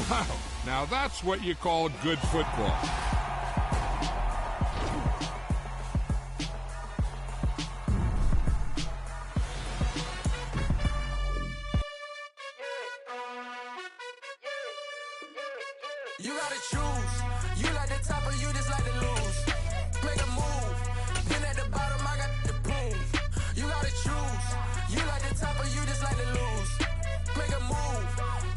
Wow, now that's what you call good football. You gotta choose. You like the top or you just like to lose. Make a move. Been at the bottom, I got the proof. You gotta choose. You like the top or you just like to lose. Make a move.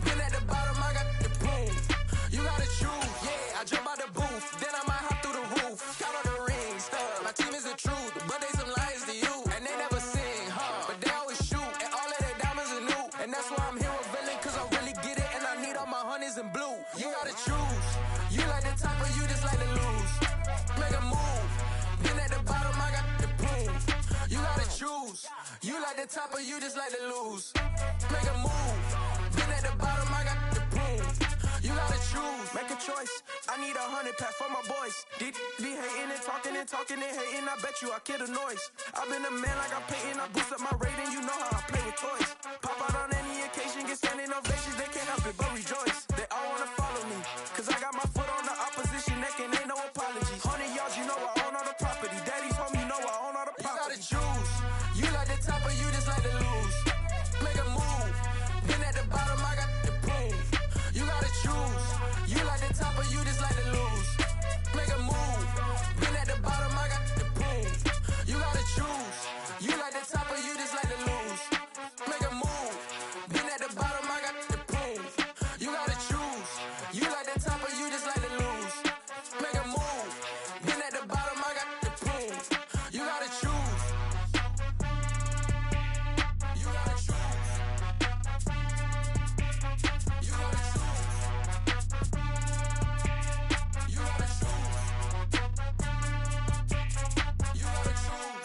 Been at the bottom, I got the proof. You gotta choose. Yeah, I jump out the booth. Then I might hop through the roof. Count on the rings, stuff. My team is the truth, but they some liars to you. And they never sing, huh? But they always shoot. And all of their diamonds are new. And that's why I'm here with villain, cause I really get it. And I need all my honeys in blue. You gotta choose. You like the top or you just like to lose. Make a move. Been at the bottom, I got the proof. You gotta choose. You like the top or you just like to lose. Make a move. Been at the bottom, I got the proof. You gotta choose. Make a choice. I need 100 pack for my boys. Be hating and talking and talking and hating. I bet you I kill the noise. I've been a man like I'm Peyton. I boost up my rating. You know how I play with toys. Pop out on any occasion, get standing ovations. They can't help it but rejoice. They all wanna follow me, cause I got my foot on the opposition neck and ain't no apologies. 100 yards, you know I own all the property. Daddy's home, you know I own all the property. You gotta choose. You like the top or you just like to lose. Make a move. Been at the bottom, I got the proof. You gotta choose. You like the top or you just like to lose. Make a move. Been at the bottom, I got the proof. You gotta choose. You like the top or you just like to lose. Make a move. Been at the bottom, I got the proof. You gotta choose. You like the top or you just like to lose. Make a move. Been at the bottom, I got the proof. You gotta choose. You gotta choose. You gotta choose. You gotta choose. You gotta choose.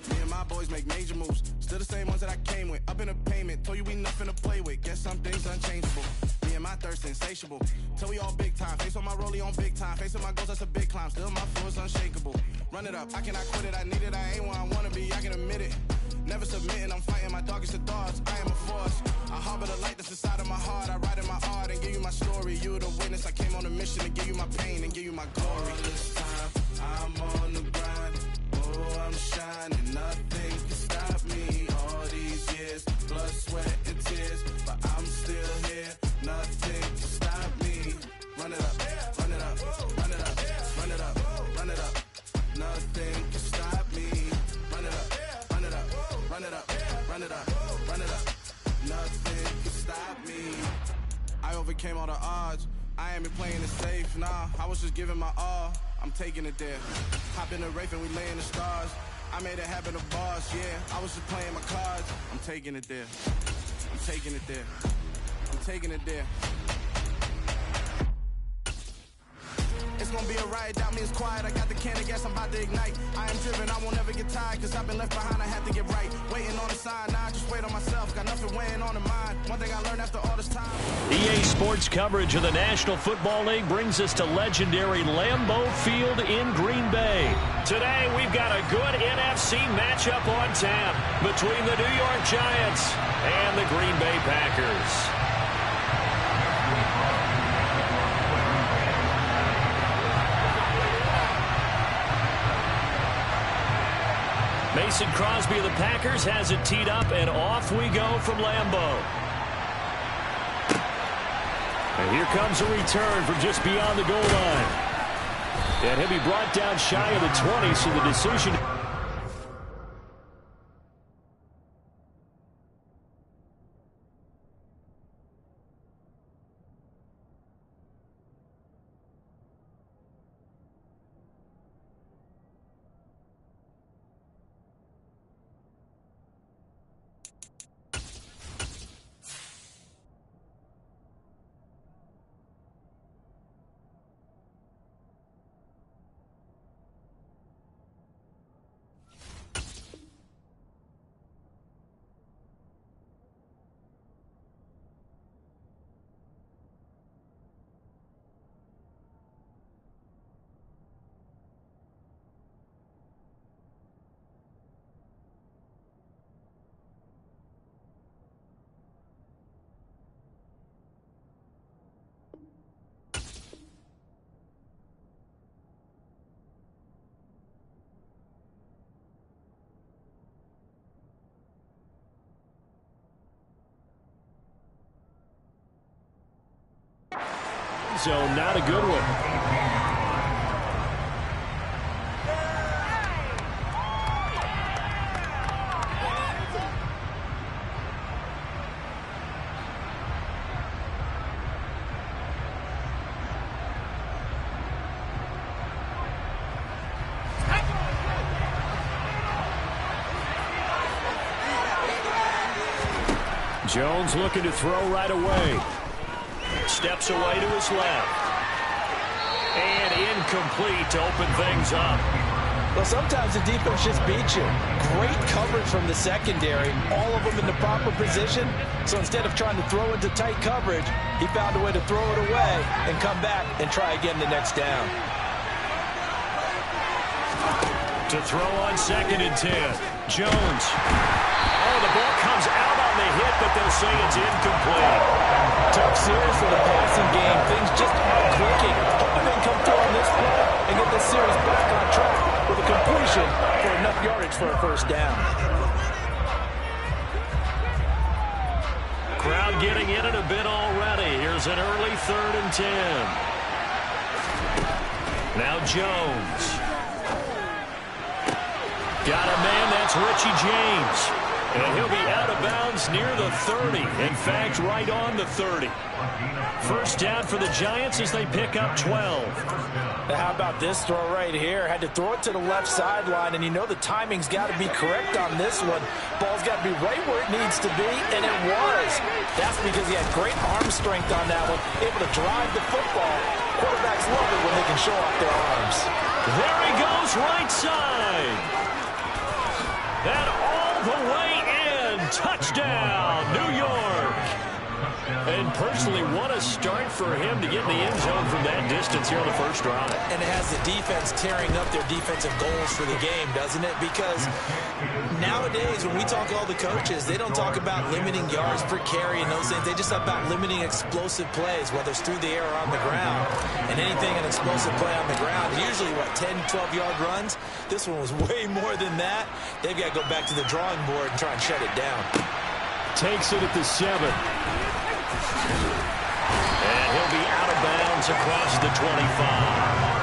Me and my boys make major moves. Still the same ones that I came with. Up in a payment. Told you we nothing to play with. Guess some things unchangeable. Me and my thirst insatiable. Till we all big time. Face on my rollie on big time. Facing my goals, that's a big climb. Still my flow is unshakable. Run it up. I cannot quit it. I need it. I ain't where I wanna be. I can admit it. Never submitting. I'm fighting my darkest of thoughts. I am a force. I harbor the light that's inside of my heart. I write in my art and give you my story. You the witness. I came on a mission to give you my pain and give you my glory. All this time, I'm on the grind. Oh, I'm shining. Nothing can stop me. All these years, blood, sweat, and tears. But I'm still here. Nothing can stop me. Run it up, run it up, run it up, run it up, run it up. Nothing can stop me. Run it up, run it up, run it up, run it up, run it up. Nothing can stop me. I overcame all the odds. I ain't been playing it safe, nah. I was just giving my all. I'm taking it there. Hop in the Wraith and we lay in the stars. I made it happen to boss, yeah. I was just playing my cards. I'm taking it there. I'm taking it there. I'm taking it there. It's gonna be a riot, doubt me it's quiet. I got the can of gas, I'm about to ignite. I am driven, I won't ever get tired, cause I've been left behind, I have to get right. Waiting on the sign, now I just wait on myself. Got nothing weighing on the mind. One thing I learned after all this time. EA Sports coverage of the National Football League brings us to legendary Lambeau Field in Green Bay. Today, we've got a good NFC matchup on tap between the New York Giants and the Green Bay Packers. Mason Crosby of the Packers has it teed up, and off we go from Lambeau. And here comes a return from just beyond the goal line. And he'll be brought down shy of the 20, so the decision... end zone. Not a good one. Jones looking to throw right away. Steps away to his left. And incomplete to open things up. Well, sometimes the defense just beats you. Great coverage from the secondary. All of them in the proper position. So instead of trying to throw into tight coverage, he found a way to throw it away and come back and try again the next down. To throw on 2nd and 10. Jones. Oh, the ball comes out on the hit, but they'll say it's incomplete. Tough series for the passing game. Things just aren't clicking. Hoping they can come through on this play and get this series back on track with a completion for enough yardage for a first down. Crowd getting in it a bit already. Here's an early 3rd and 10. Now Jones. Got a man, that's Richie James. And he'll be out of bounds near the 30. In fact, right on the 30. First down for the Giants as they pick up 12. Now how about this throw right here? Had to throw it to the left sideline, and you know the timing's got to be correct on this one. Ball's got to be right where it needs to be, and it was. That's because he had great arm strength on that one, able to drive the football. Quarterbacks love it when they can show off their arms. There he goes, right side. And all the way in. Touchdown, New York. And personally, what a start for him to get in the end zone from that distance here on the first drive. And it has the defense tearing up their defensive goals for the game, doesn't it? Because nowadays, when we talk to all the coaches, they don't talk about limiting yards per carry and those things. They just talk about limiting explosive plays, whether it's through the air or on the ground. And anything an explosive play on the ground, usually, 10, 12-yard runs? This one was way more than that. They've got to go back to the drawing board and try and shut it down. Takes it at the 7. And he'll be out of bounds across the 25.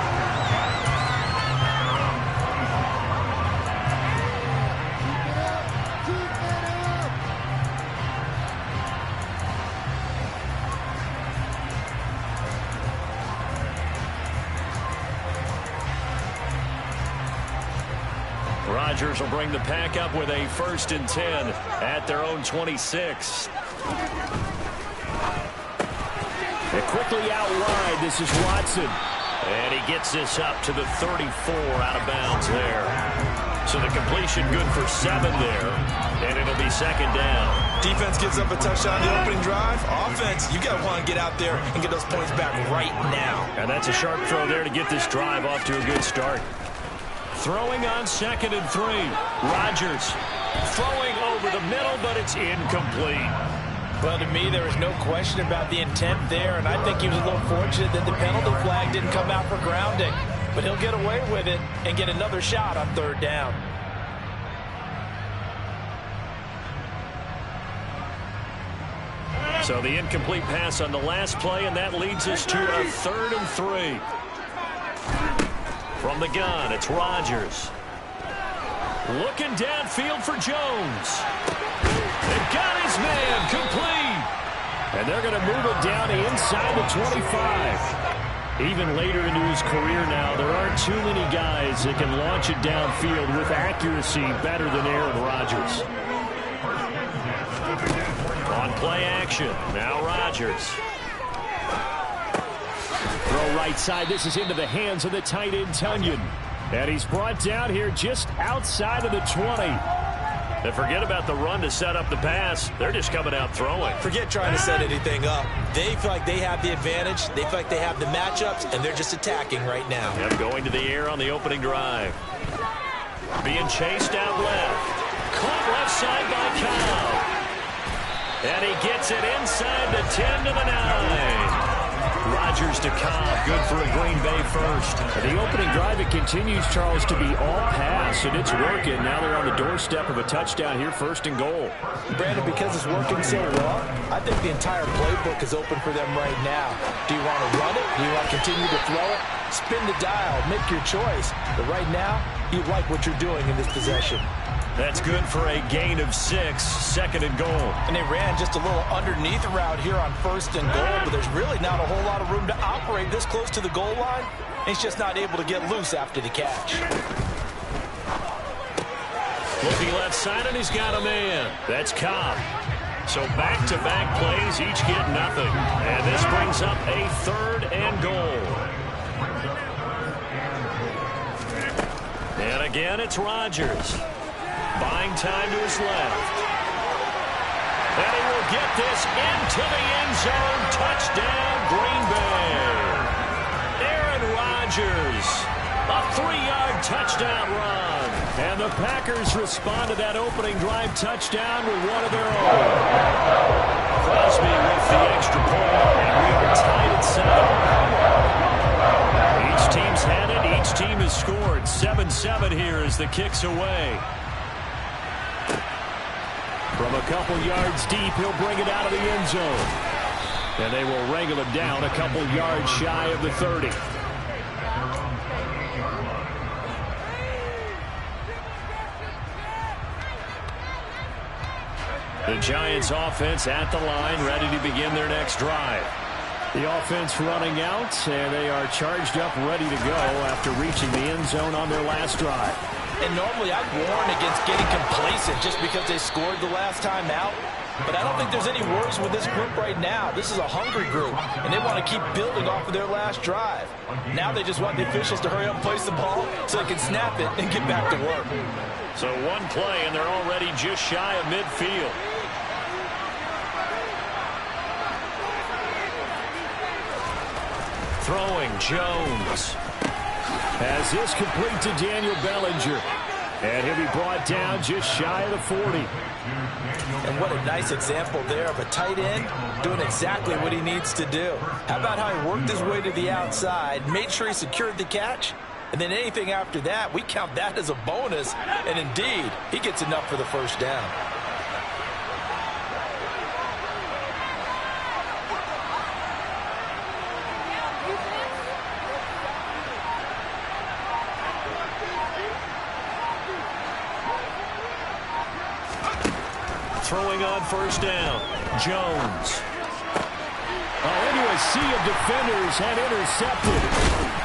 Rodgers will bring the pack up with a 1st and 10 at their own 26. And quickly out wide, this is Watson. And he gets this up to the 34, out of bounds there. So the completion good for 7 there. And it'll be 2nd down. Defense gives up a touchdown the opening drive. Offense, you got to want to get out there and get those points back right now. And that's a sharp throw there to get this drive off to a good start. Throwing on 2nd and 3. Rodgers throwing over the middle, but it's incomplete. Well, to me, there was no question about the intent there, and I think he was a little fortunate that the penalty flag didn't come out for grounding. But he'll get away with it and get another shot on 3rd down. So the incomplete pass on the last play, and that leads us to a 3rd and 3. From the gun, it's Rodgers. Looking downfield for Jones. And got his man complete. And they're going to move it down inside the 25. Even later into his career now, there aren't too many guys that can launch it downfield with accuracy better than Aaron Rodgers. On play action, now Rodgers. Throw right side. This is into the hands of the tight end, Tonyan. And he's brought down here just outside of the 20. And forget about the run to set up the pass. They're just coming out throwing. Forget trying to set anything up. They feel like they have the advantage. They feel like they have the matchups, and they're just attacking right now. Yep, going to the air on the opening drive. Being chased out left. Caught left side by Cobb. And he gets it inside the 10 to the 9. Rodgers Rodgers to Cobb. Good for a Green Bay first. The opening drive, it continues, Charles, to be all pass, and it's working. Now they're on the doorstep of a touchdown here, 1st and goal. Brandon, because it's working so well, I think the entire playbook is open for them right now. Do you want to run it? Do you want to continue to throw it? Spin the dial. Make your choice. But right now, you like what you're doing in this possession. That's good for a gain of 6, 2nd and goal. And they ran just a little underneath route here on 1st and goal, but there's really not a whole lot of room to operate this close to the goal line. He's just not able to get loose after the catch. Looking left side, and he's got a man. That's Cobb. So back-to-back plays, each get nothing. And this brings up a 3rd and goal. And again, it's Rodgers. Buying time to his left. And he will get this into the end zone. Touchdown, Green Bay. Aaron Rodgers, a 3-yard touchdown run. And the Packers respond to that opening drive touchdown with one of their own. Crosby with the extra point, and we are tied at 7. Each team's had it. Each team has scored. 7-7 here as the kick's away. From a couple yards deep, he'll bring it out of the end zone. And they will wrangle him down a couple yards shy of the 30. The Giants offense at the line, ready to begin their next drive. The offense running out, and they are charged up, ready to go after reaching the end zone on their last drive. And normally I'd warn against getting complacent just because they scored the last time out. But I don't think there's any worries with this group right now. This is a hungry group, and they want to keep building off of their last drive. Now they just want the officials to hurry up and place the ball so they can snap it and get back to work. So one play, and they're already just shy of midfield. Throwing, Jones. As this complete to Daniel Bellinger. And he'll be brought down just shy of the 40. And what a nice example there of a tight end doing exactly what he needs to do. How about how he worked his way to the outside, made sure he secured the catch, and then anything after that, we count that as a bonus. And indeed, he gets enough for the first down. Throwing on first down, Jones. Into a sea of defenders and intercepted.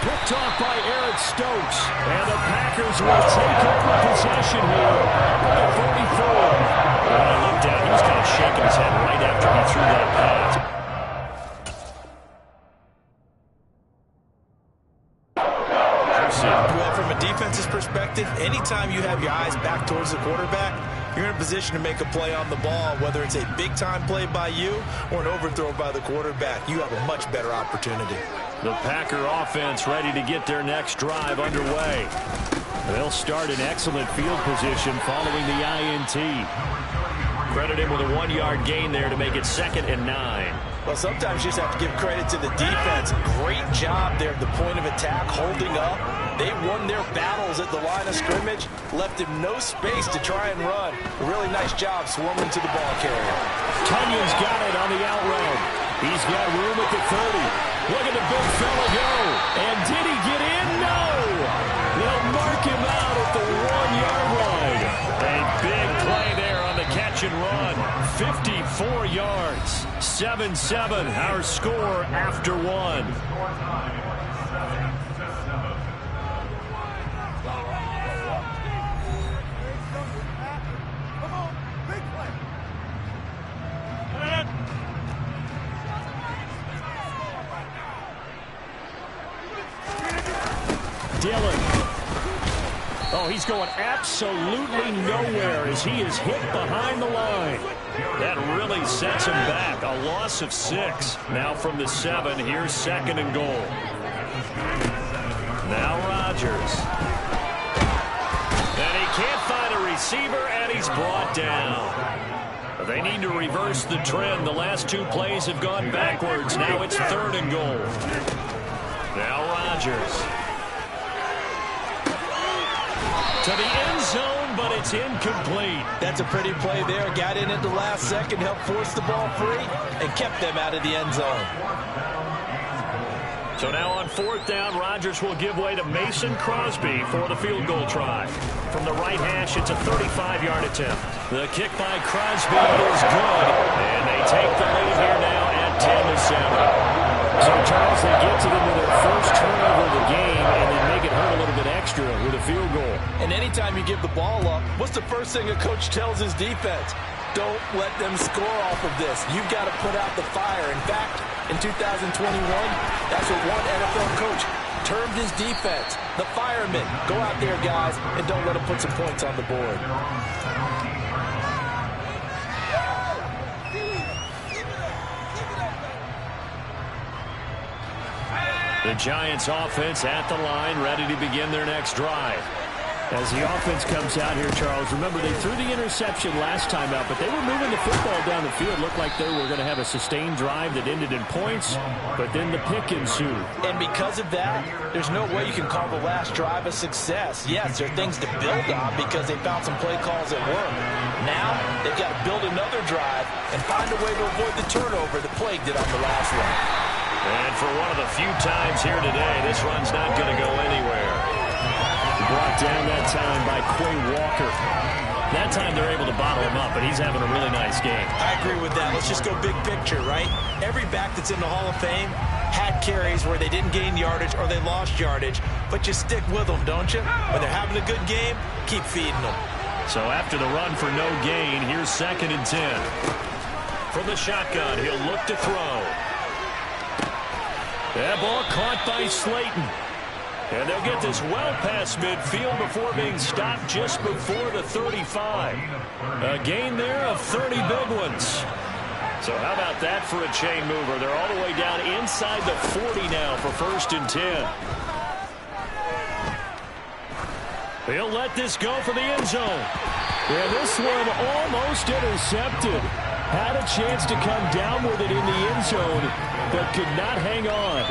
Picked off by Eric Stokes. And the Packers will take over possession here at the 44. When I looked at, he was kind of shaking his head right after he threw that pass. Well, from a defense's perspective, anytime you have your eyes back towards the quarterback, you're in a position to make a play on the ball, whether it's a big-time play by you or an overthrow by the quarterback. You have a much better opportunity. The Packer offense ready to get their next drive underway. They'll start in excellent field position following the INT. Credit him with a 1-yard gain there to make it 2nd and 9. Well, sometimes you just have to give credit to the defense. Great job there at the point of attack, holding up. They won their battles at the line of scrimmage, left him no space to try and run. A really nice job swarming to the ball carrier. Tunyon's got it on the out route. He's got room at the 30. Look at the big fella go. And did he get in? No. They'll mark him out at the 1-yard line. A big play there on the catch and run. 54 yards. 7-7, our score after 1. Dillon. Oh, he's going absolutely nowhere as he is hit behind the line. That really sets him back. A loss of 6. Now from the 7, here's 2nd and goal. Now Rodgers. And he can't find a receiver, and he's brought down. They need to reverse the trend. The last 2 plays have gone backwards. Now it's 3rd and goal. Now Rodgers. To the end zone, but it's incomplete. That's a pretty play there. Got in at the last second, helped force the ball free, and kept them out of the end zone. So now on 4th down, Rodgers will give way to Mason Crosby for the field goal try. From the right hash, it's a 35-yard attempt. The kick by Crosby is good, and they take the lead here now at 10-7. So, Charles, they get to them with their first turnover of the game and then make it hurt a little bit extra with a field goal. And anytime you give the ball up, what's the first thing a coach tells his defense? Don't let them score off of this. You've got to put out the fire. In fact, in 2021, that's what one NFL coach termed his defense, the firemen. Go out there, guys, and don't let them put some points on the board. The Giants offense at the line, ready to begin their next drive. As the offense comes out here, Charles, remember they threw the interception last time out, but they were moving the football down the field. Looked like they were going to have a sustained drive that ended in points, but then the pick ensued. And because of that, there's no way you can call the last drive a success. Yes, there are things to build on because they found some play calls that work. Now, they've got to build another drive and find a way to avoid the turnover that plagued it on the last one. And for one of the few times here today, this run's not going to go anywhere. Brought down that time by Quay Walker. That time they're able to bottle him up, but he's having a really nice game. I agree with that. Let's just go big picture, right? Every back that's in the Hall of Fame had carries where they didn't gain yardage or they lost yardage, but you stick with them, don't you? When they're having a good game, keep feeding them. So after the run for no gain, here's 2nd and 10. From the shotgun, he'll look to throw. That ball caught by Slayton. And they'll get this well past midfield before being stopped just before the 35. A gain there of 30 big ones. So how about that for a chain mover? They're all the way down inside the 40 now for 1st and 10. He'll let this go for the end zone. And this one almost intercepted. Had a chance to come down with it in the end zone, but could not hang on.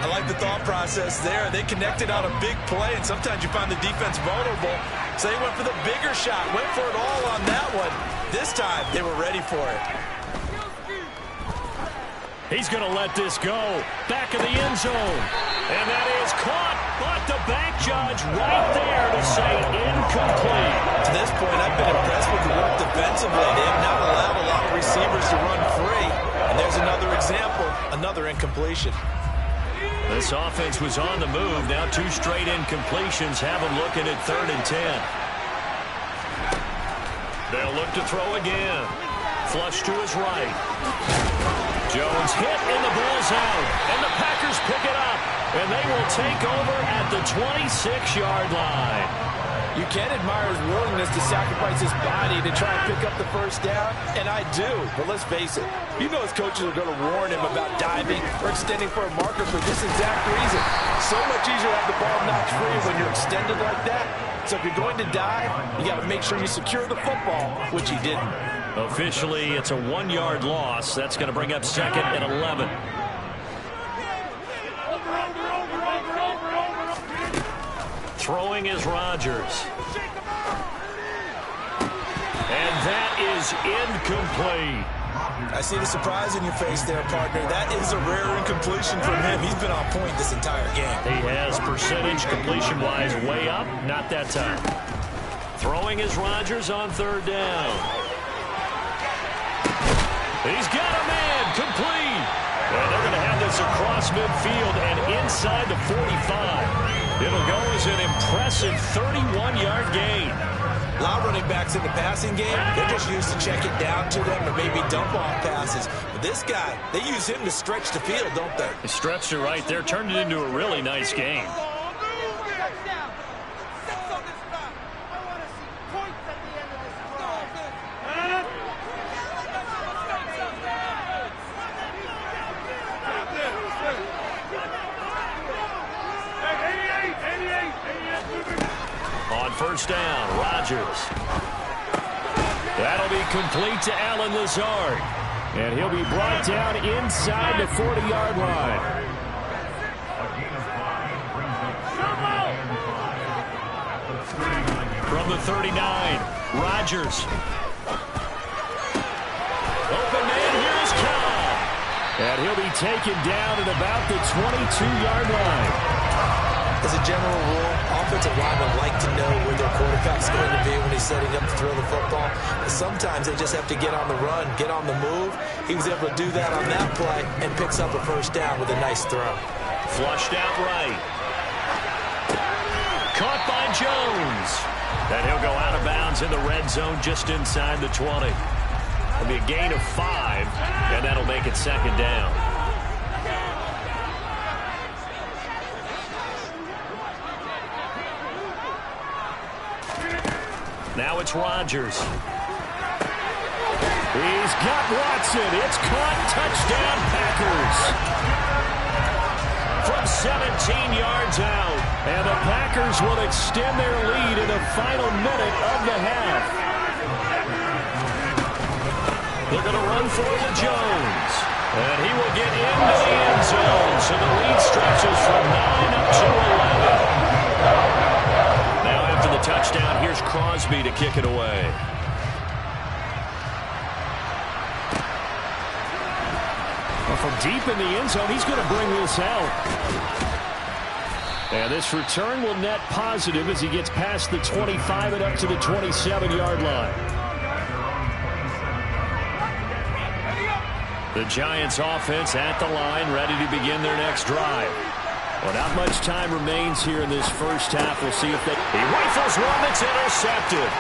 I like the thought process there. They connected on a big play, and sometimes you find the defense vulnerable. So they went for the bigger shot, went for it all on that one. This time, they were ready for it. He's going to let this go. Back of the end zone. And that is caught, but the back judge right there to say incomplete. To this point, I've been impressed with the work defensively. They have not allowed a lot of receivers to run free. And there's another example, another incompletion. This offense was on the move. Now 2 straight incompletions have them looking at 3rd and 10. They'll look to throw again. Flush to his right. Jones hit and the ball's out. And the Packers pick it up. And they will take over at the 26-yard line. You can admire his willingness to sacrifice his body to try and pick up the first down, and I do. But let's face it, you know his coaches are going to warn him about diving or extending for a marker for this exact reason. So much easier to have the ball knocked free when you're extended like that. So if you're going to dive, you got to make sure you secure the football, which he didn't. Officially, it's a 1-yard loss. That's going to bring up 2nd and 11. Throwing is Rodgers. And that is incomplete. I see the surprise in your face there, partner. That is a rare incompletion from him. He's been on point this entire game. He has percentage completion-wise way up. Not that time. Throwing is Rodgers on 3rd down. He's got a man. Complete. And they're going to have this across midfield and inside the 45. It'll go as an impressive 31-yard gain. A lot of running backs in the passing game, they're just used to check it down to them or maybe dump off passes. But this guy, they use him to stretch the field, don't they? He stretched it right there, turned it into a really nice game. On 1st down, Rodgers. That'll be complete to Allen Lazard. And he'll be brought down inside the 40-yard line. From the 39, Rodgers. Open man, here is Cobb. And he'll be taken down at about the 22-yard line. As a general rule, offensive linemen like to know where their quarterback's going to be when he's setting up to throw the football. But sometimes they just have to get on the run, get on the move. He was able to do that on that play and picks up a first down with a nice throw. Flushed out right. Caught by Jones. And he'll go out of bounds in the red zone just inside the 20. It'll be a gain of 5, and that'll make it second down. Now it's Rodgers. He's got Watson. It's caught. Touchdown, Packers. From 17 yards out. And the Packers will extend their lead in the final minute of the half. They're going to run forward Jones. And he will get into the end zone. So the lead stretches from 9 up to 11. Now after the touchdown, here's Crosby to kick it away. Well, from deep in the end zone, he's going to bring this out. And this return will net positive as he gets past the 25 and up to the 27-yard line. The Giants offense at the line, ready to begin their next drive. Well, not much time remains here in this first half. We'll see if they... He rifles one that's intercepted.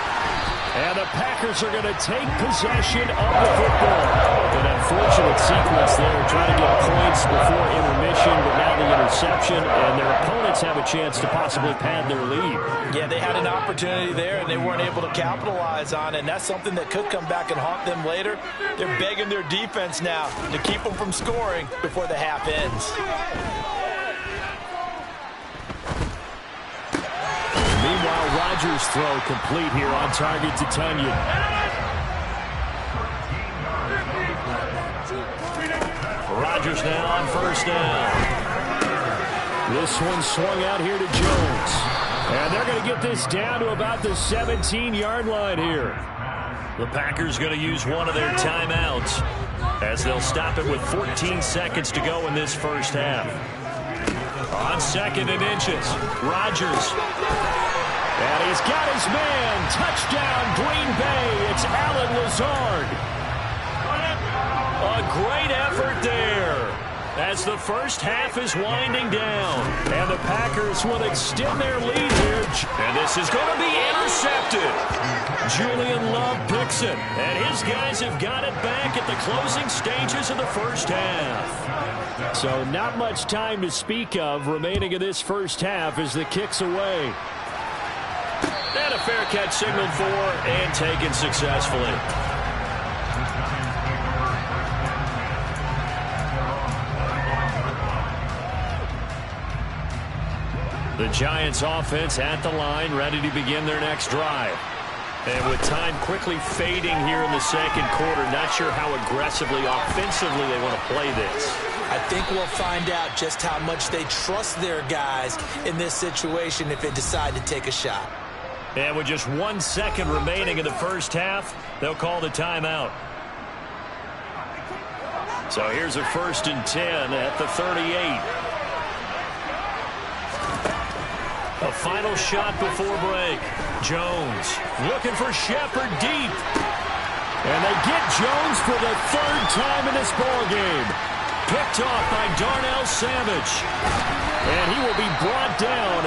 And the Packers are going to take possession of the football. An unfortunate sequence there, trying to get points before intermission, but now the interception, and their opponents have a chance to possibly pad their lead. Yeah, they had an opportunity there, and they weren't able to capitalize on it, and that's something that could come back and haunt them later. They're begging their defense now to keep them from scoring before the half ends. Meanwhile, Rodgers' throw complete here on target to Tunyon. Rodgers now on first down. This one swung out here to Jones. And they're going to get this down to about the 17-yard line here. The Packers going to use one of their timeouts as they'll stop it with 14 seconds to go in this first half. On 2nd and inches, Rodgers. And he's got his man. Touchdown, Green Bay. It's Allen Lazard. A great effort there as the first half is winding down. And the Packers will extend their lead here. And this is going to be intercepted. Julian Love picks it. And his guys have got it back at the closing stages of the first half. So not much time to speak of remaining in this first half as the kick's away. And a fair catch signaled for and taken successfully. The Giants offense at the line, ready to begin their next drive. And with time quickly fading here in the second quarter, not sure how aggressively, offensively they want to play this. I think we'll find out just how much they trust their guys in this situation if they decide to take a shot. And with just 1 second remaining in the first half, they'll call the timeout. So here's a 1st and 10 at the 38. A final shot before break. Jones looking for Shepard deep. And they get Jones for the 3rd time in this ballgame. Picked off by Darnell Savage. And he will be brought down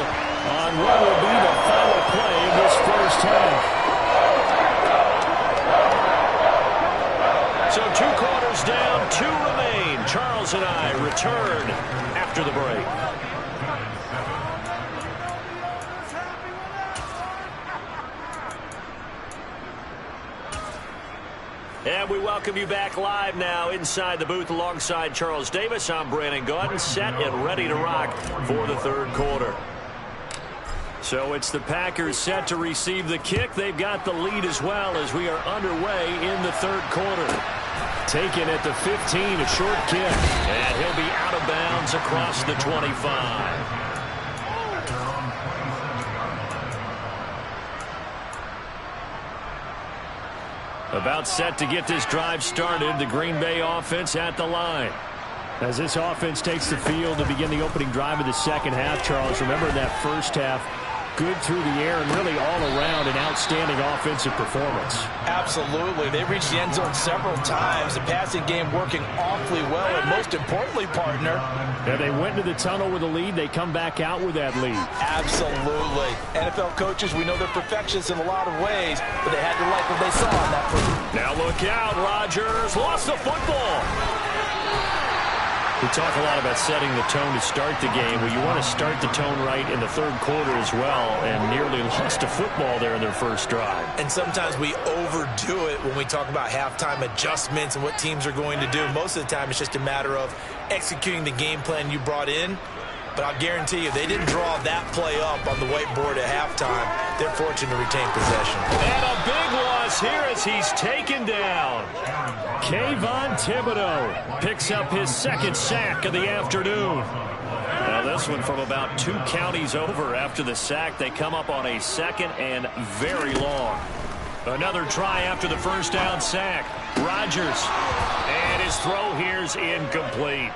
on what will be the final play of this first half. So 2 quarters down, 2 remain. Charles and I return after the break. And we welcome you back live now inside the booth alongside Charles Davis. I'm Brandon Gaudin, set and ready to rock for the 3rd quarter. So it's the Packers set to receive the kick. They've got the lead as well as we are underway in the third quarter. Taken at the 15, a short kick. And he'll be out of bounds across the 25. About set to get this drive started, the Green Bay offense at the line. As this offense takes the field to begin the opening drive of the second half, Charles, remember in that first half, good through the air and really all around an outstanding offensive performance. Absolutely. They reached the end zone several times. The passing game working awfully well, and most importantly, partner. Yeah, they went into the tunnel with a lead. They come back out with that lead. Absolutely. NFL coaches, we know they're perfectionists in a lot of ways, but they had to like what they saw on that play. Now look out, Rodgers lost the football. We talk a lot about setting the tone to start the game. Well, you want to start the tone right in the third quarter as well, and nearly lost a football there in their first drive. And sometimes we overdo it when we talk about halftime adjustments and what teams are going to do. Most of the time, it's just a matter of executing the game plan you brought in. But I'll guarantee you, they didn't draw that play up on the whiteboard at halftime. They're fortunate to retain possession. And a big loss here as he's taken down. Kayvon Thibodeaux picks up his second sack of the afternoon. Now this one from about 2 counties over after the sack. They come up on a second and very long. Another try after the first down sack. Rodgers. And his throw here's incomplete.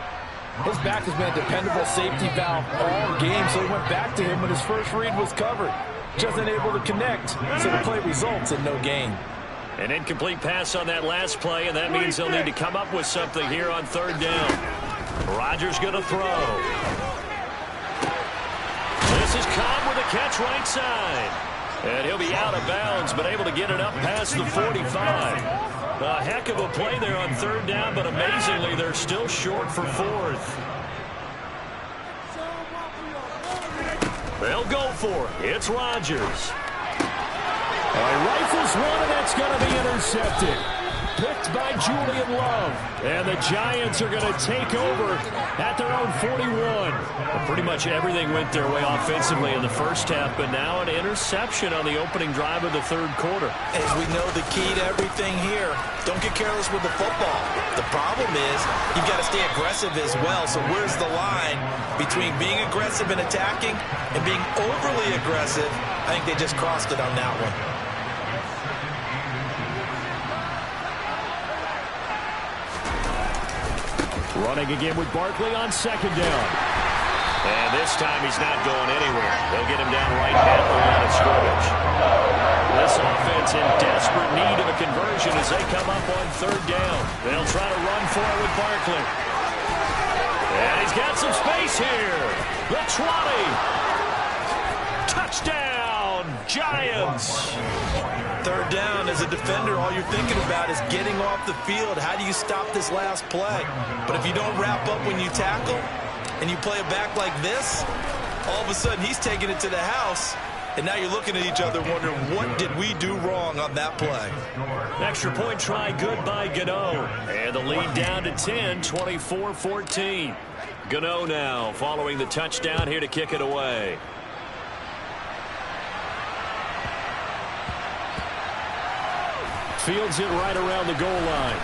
His back has been a dependable safety valve all game, so he went back to him when his first read was covered. Just unable to connect, so the play results in no gain. An incomplete pass on that last play, and that means they'll need to come up with something here on third down. Rodgers going to throw. This is Cobb with a catch right side. And he'll be out of bounds, but able to get it up past the 45. A heck of a play there on third down, but amazingly, they're still short for fourth. They'll go for it. It's Rodgers. Rifles one, and that's going to be intercepted. Picked by Julian Love. And the Giants are going to take over at their own 41. Well, pretty much everything went their way offensively in the first half, but now an interception on the opening drive of the third quarter. As we know, the key to everything here, don't get careless with the football. The problem is you've got to stay aggressive as well. So where's the line between being aggressive and attacking and being overly aggressive? I think they just crossed it on that one. Running again with Barkley on second down. And this time he's not going anywhere. They'll get him down right at the line of scrimmage. This offense in desperate need of a conversion as they come up on third down. They'll try to run for it with Barkley. And he's got some space here. The 20. Touchdown, Giants. Third down, as a defender, all you're thinking about is getting off the field. How do you stop this last play? But if you don't wrap up when you tackle and you play it back like this, all of a sudden he's taking it to the house, and now you're looking at each other wondering, what did we do wrong on that play? Extra point try good by Gano. And the lead down to 10, 24-14. Gano now following the touchdown here to kick it away. Fields it right around the goal line.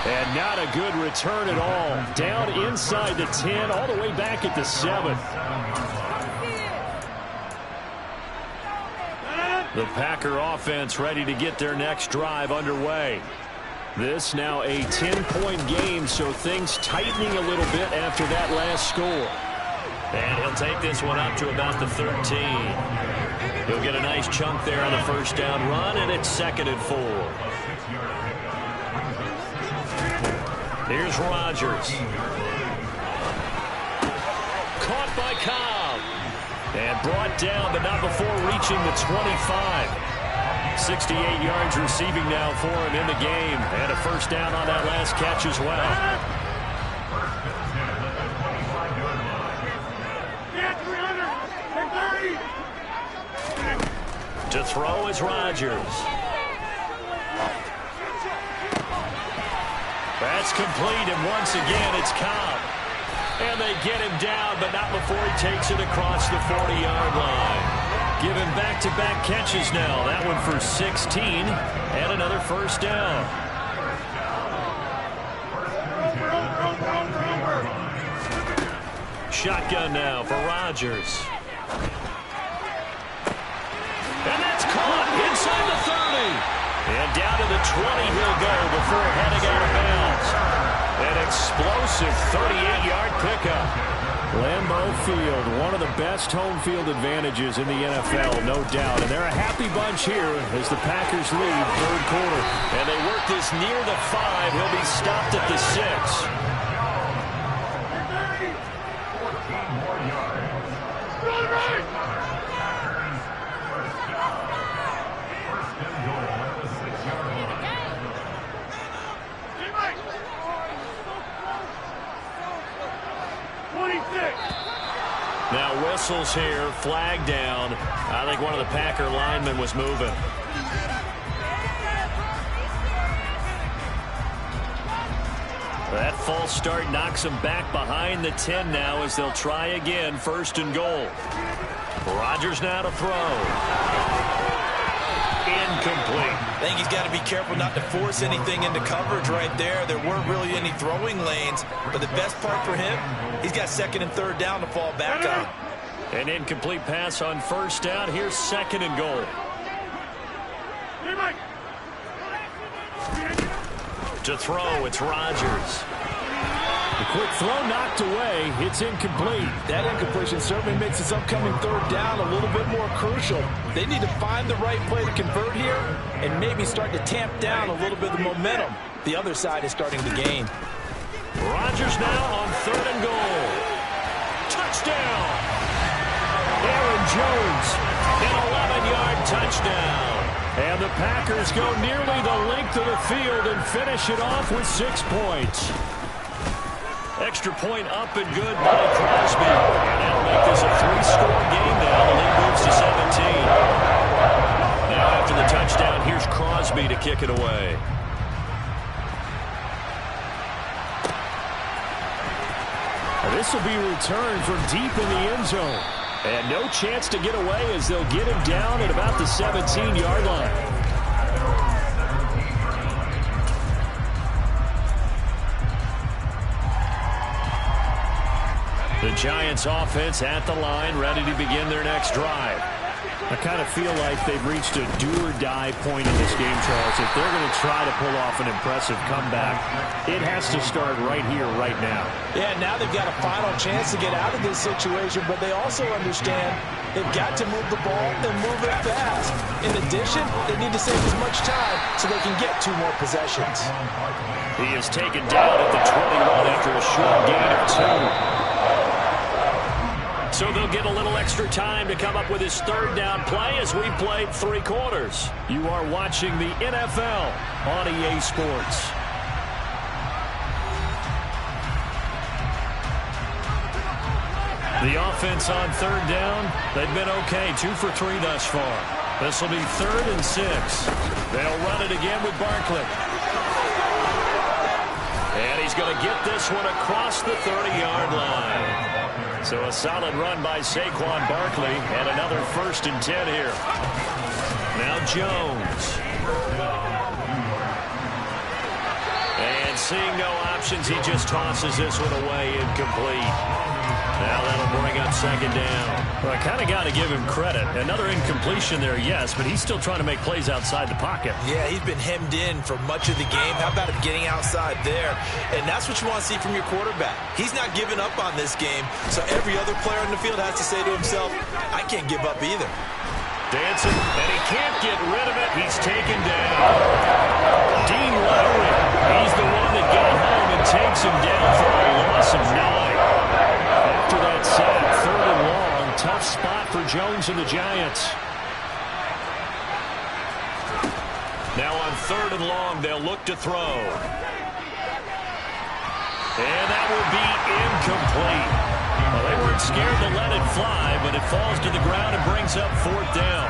And not a good return at all. Down inside the 10, all the way back at the 7. The Packer offense ready to get their next drive underway. This now a 10-point game, so things tightening a little bit after that last score. And he'll take this one up to about the 13. He'll get a nice chunk there on the first down run, and it's 2nd and 4. Here's Rodgers. Caught by Cobb. And brought down, but not before reaching the 25. 68 yards receiving now for him in the game. And a first down on that last catch as well. To throw is Rodgers. That's complete, and once again it's Cobb. And they get him down, but not before he takes it across the 40-yard line. Giving back-to-back catches now. That one for 16 and another first down. Shotgun now for Rodgers. And that's caught inside the 30. And down to the 20 he'll go before heading out of bounds. An explosive 38-yard pickup. Lambeau Field, one of the best home field advantages in the NFL, no doubt. And they're a happy bunch here as the Packers lead third quarter. And they work this near the 5. He'll be stopped at the 6. Now whistles here, flag down. I think one of the Packer linemen was moving. That false start knocks them back behind the 10 now as they'll try again, first and goal. Rodgers now to throw. Incomplete. I think he's got to be careful not to force anything into coverage right there. There weren't really any throwing lanes, but the best part for him, he's got second and third down to fall back on. An incomplete pass on first down. Here's second and goal. To throw, it's Rodgers. The quick throw knocked away. It's incomplete. That incompletion certainly makes this upcoming third down a little bit more crucial. They need to find the right play to convert here and maybe start to tamp down a little bit of momentum. The other side is starting to gain. Rodgers now on third and goal. Touchdown! Aaron Jones, an 11-yard touchdown. And the Packers go nearly the length of the field and finish it off with 6 points. Extra point up and good by Crosby. And that'll make this a 3-score game now. The lead moves to 17. Now after the touchdown, here's Crosby to kick it away. This will be returned from deep in the end zone. And no chance to get away as they'll get him down at about the 17-yard line. The Giants offense at the line, ready to begin their next drive. I kind of feel like they've reached a do-or-die point in this game, Charles. If they're going to try to pull off an impressive comeback, it has to start right here, right now. Yeah, now they've got a final chance to get out of this situation, but they also understand they've got to move the ball and move it fast. In addition, they need to save as much time so they can get 2 more possessions. He is taken down at the 21 after a short gain of 2. So they'll get a little extra time to come up with his third down play as we played 3 quarters. You are watching the NFL on EA Sports. The offense on third down, they've been okay. 2 for 3 thus far. This will be 3rd and 6. They'll run it again with Barkley. And he's going to get this one across the 30-yard line. So a solid run by Saquon Barkley and another 1st and 10 here. Now Jones. And seeing no options, he just tosses this one away incomplete. Now that'll bring up 2nd down. Well, I kind of got to give him credit. Another incompletion there, yes, but he's still trying to make plays outside the pocket. Yeah, he's been hemmed in for much of the game. How about him getting outside there? And that's what you want to see from your quarterback. He's not giving up on this game, so every other player in the field has to say to himself, I can't give up either. Dancing, and he can't get rid of it. He's taken down. Dean Lowry, he's the one that got home and takes him down for a loss of 9. After that sack, 3rd and long, tough spot for Jones and the Giants. Now on 3rd and long, they'll look to throw. And that will be incomplete. Well, they weren't scared to let it fly, but it falls to the ground and brings up 4th down.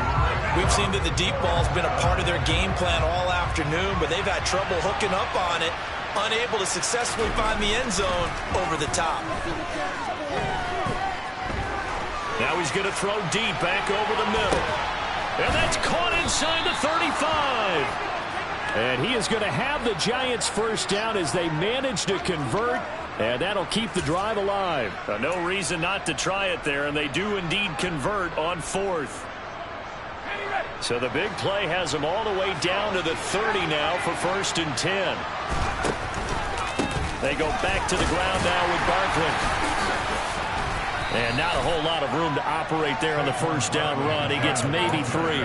We've seen that the deep ball's been a part of their game plan all afternoon, but they've had trouble hooking up on it. unable to successfully find the end zone over the top. Now he's going to throw deep back over the middle. And that's caught inside the 35. And he is going to have the Giants first down as they manage to convert. And that'll keep the drive alive. No reason not to try it there, and they do indeed convert on fourth. So the big play has them all the way down to the 30 now for 1st and 10. They go back to the ground now with Barkley. And not a whole lot of room to operate there on the first down run. He gets maybe 3.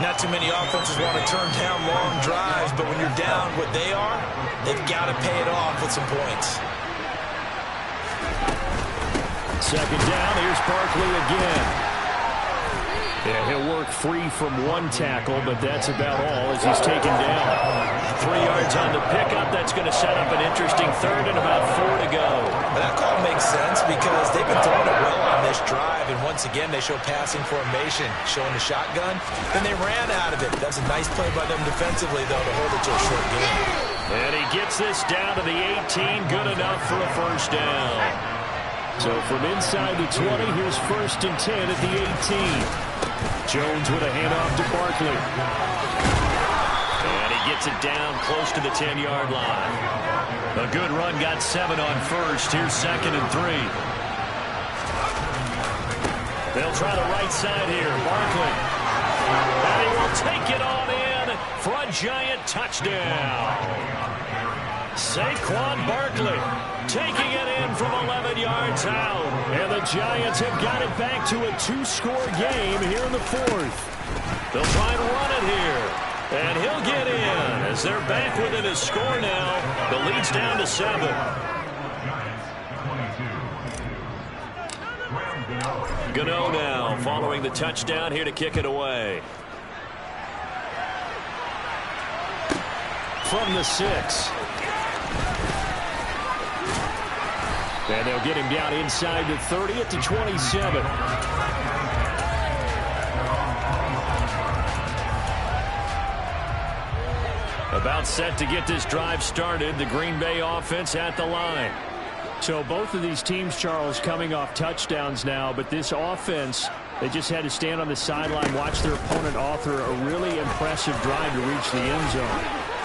Not too many offenses want to turn down long drives, but when you're down what they are, they've got to pay it off with some points. Second down, here's Barkley again. Yeah, he'll work free from one tackle, but that's about all as he's taken down. 3 yards on the pickup. That's going to set up an interesting third and about 4 to go. But that call makes sense because they've been throwing it well on this drive, and once again they show passing formation, showing the shotgun. Then they ran out of it. That's a nice play by them defensively, though, to hold it to a short game. And he gets this down to the 18. Good enough for a first down. So from inside the 20, here's 1st and 10 at the 18. Jones with a handoff to Barkley. And he gets it down close to the 10-yard line. A good run, got 7 on first. Here's 2nd and 3. They'll try the right side here. Barkley. And he will take it on in for a Giant touchdown. Saquon Barkley taking it in from 11 yards out. And the Giants have got it back to a 2-score game here in the 4th. They'll try and run it here. And he'll get in as they're back within a score now. The lead's down to 7. Gano now following the touchdown here to kick it away. From the 6. And they'll get him down inside the 30 at the 27. About set to get this drive started. The Green Bay offense at the line. So both of these teams, Charles, coming off touchdowns now, but this offense, they just had to stand on the sideline, watch their opponent author a really impressive drive to reach the end zone.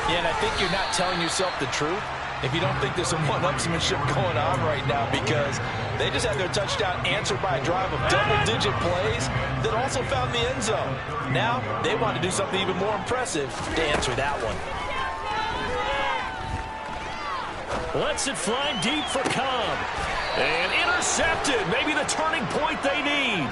Yeah, and I think you're not telling yourself the truth if you don't think there's some one-upsmanship going on right now, because they just had their touchdown answered by a drive of double-digit plays that also found the end zone. Now they want to do something even more impressive to answer that one. Lets it fly deep for Cobb. And intercepted. Maybe the turning point they need.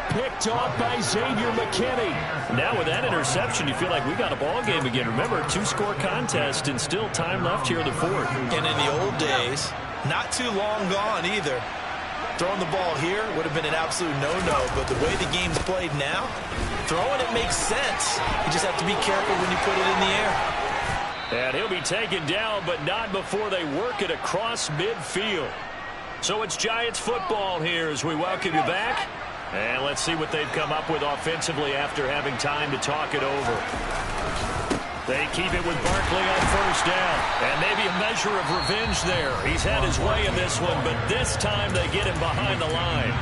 Picked off by Xavier McKinney. Now with that interception, you feel like we got a ball game again. Remember, 2-score contest and still time left here in the 4th. And in the old days, not too long gone either, throwing the ball here would have been an absolute no-no. But the way the game's played now, throwing it makes sense. You just have to be careful when you put it in the air. And he'll be taken down, but not before they work it across midfield. So it's Giants football here as we welcome you back. And let's see what they've come up with offensively after having time to talk it over. They keep it with Barkley on first down. And maybe a measure of revenge there. He's had his way in this one, but this time they get him behind the line.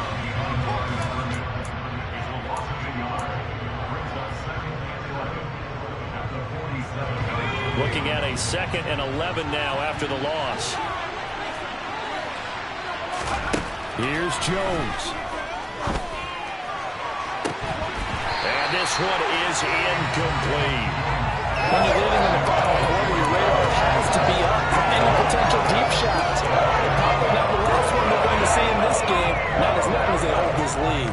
Looking at a 2nd and 11 now after the loss. Here's Jones. And this one is incomplete. When you're leading in the final quarter, your radar has to be up for any potential deep shots. Probably not the last one we're going to see in this game, not as long as they hold this lead.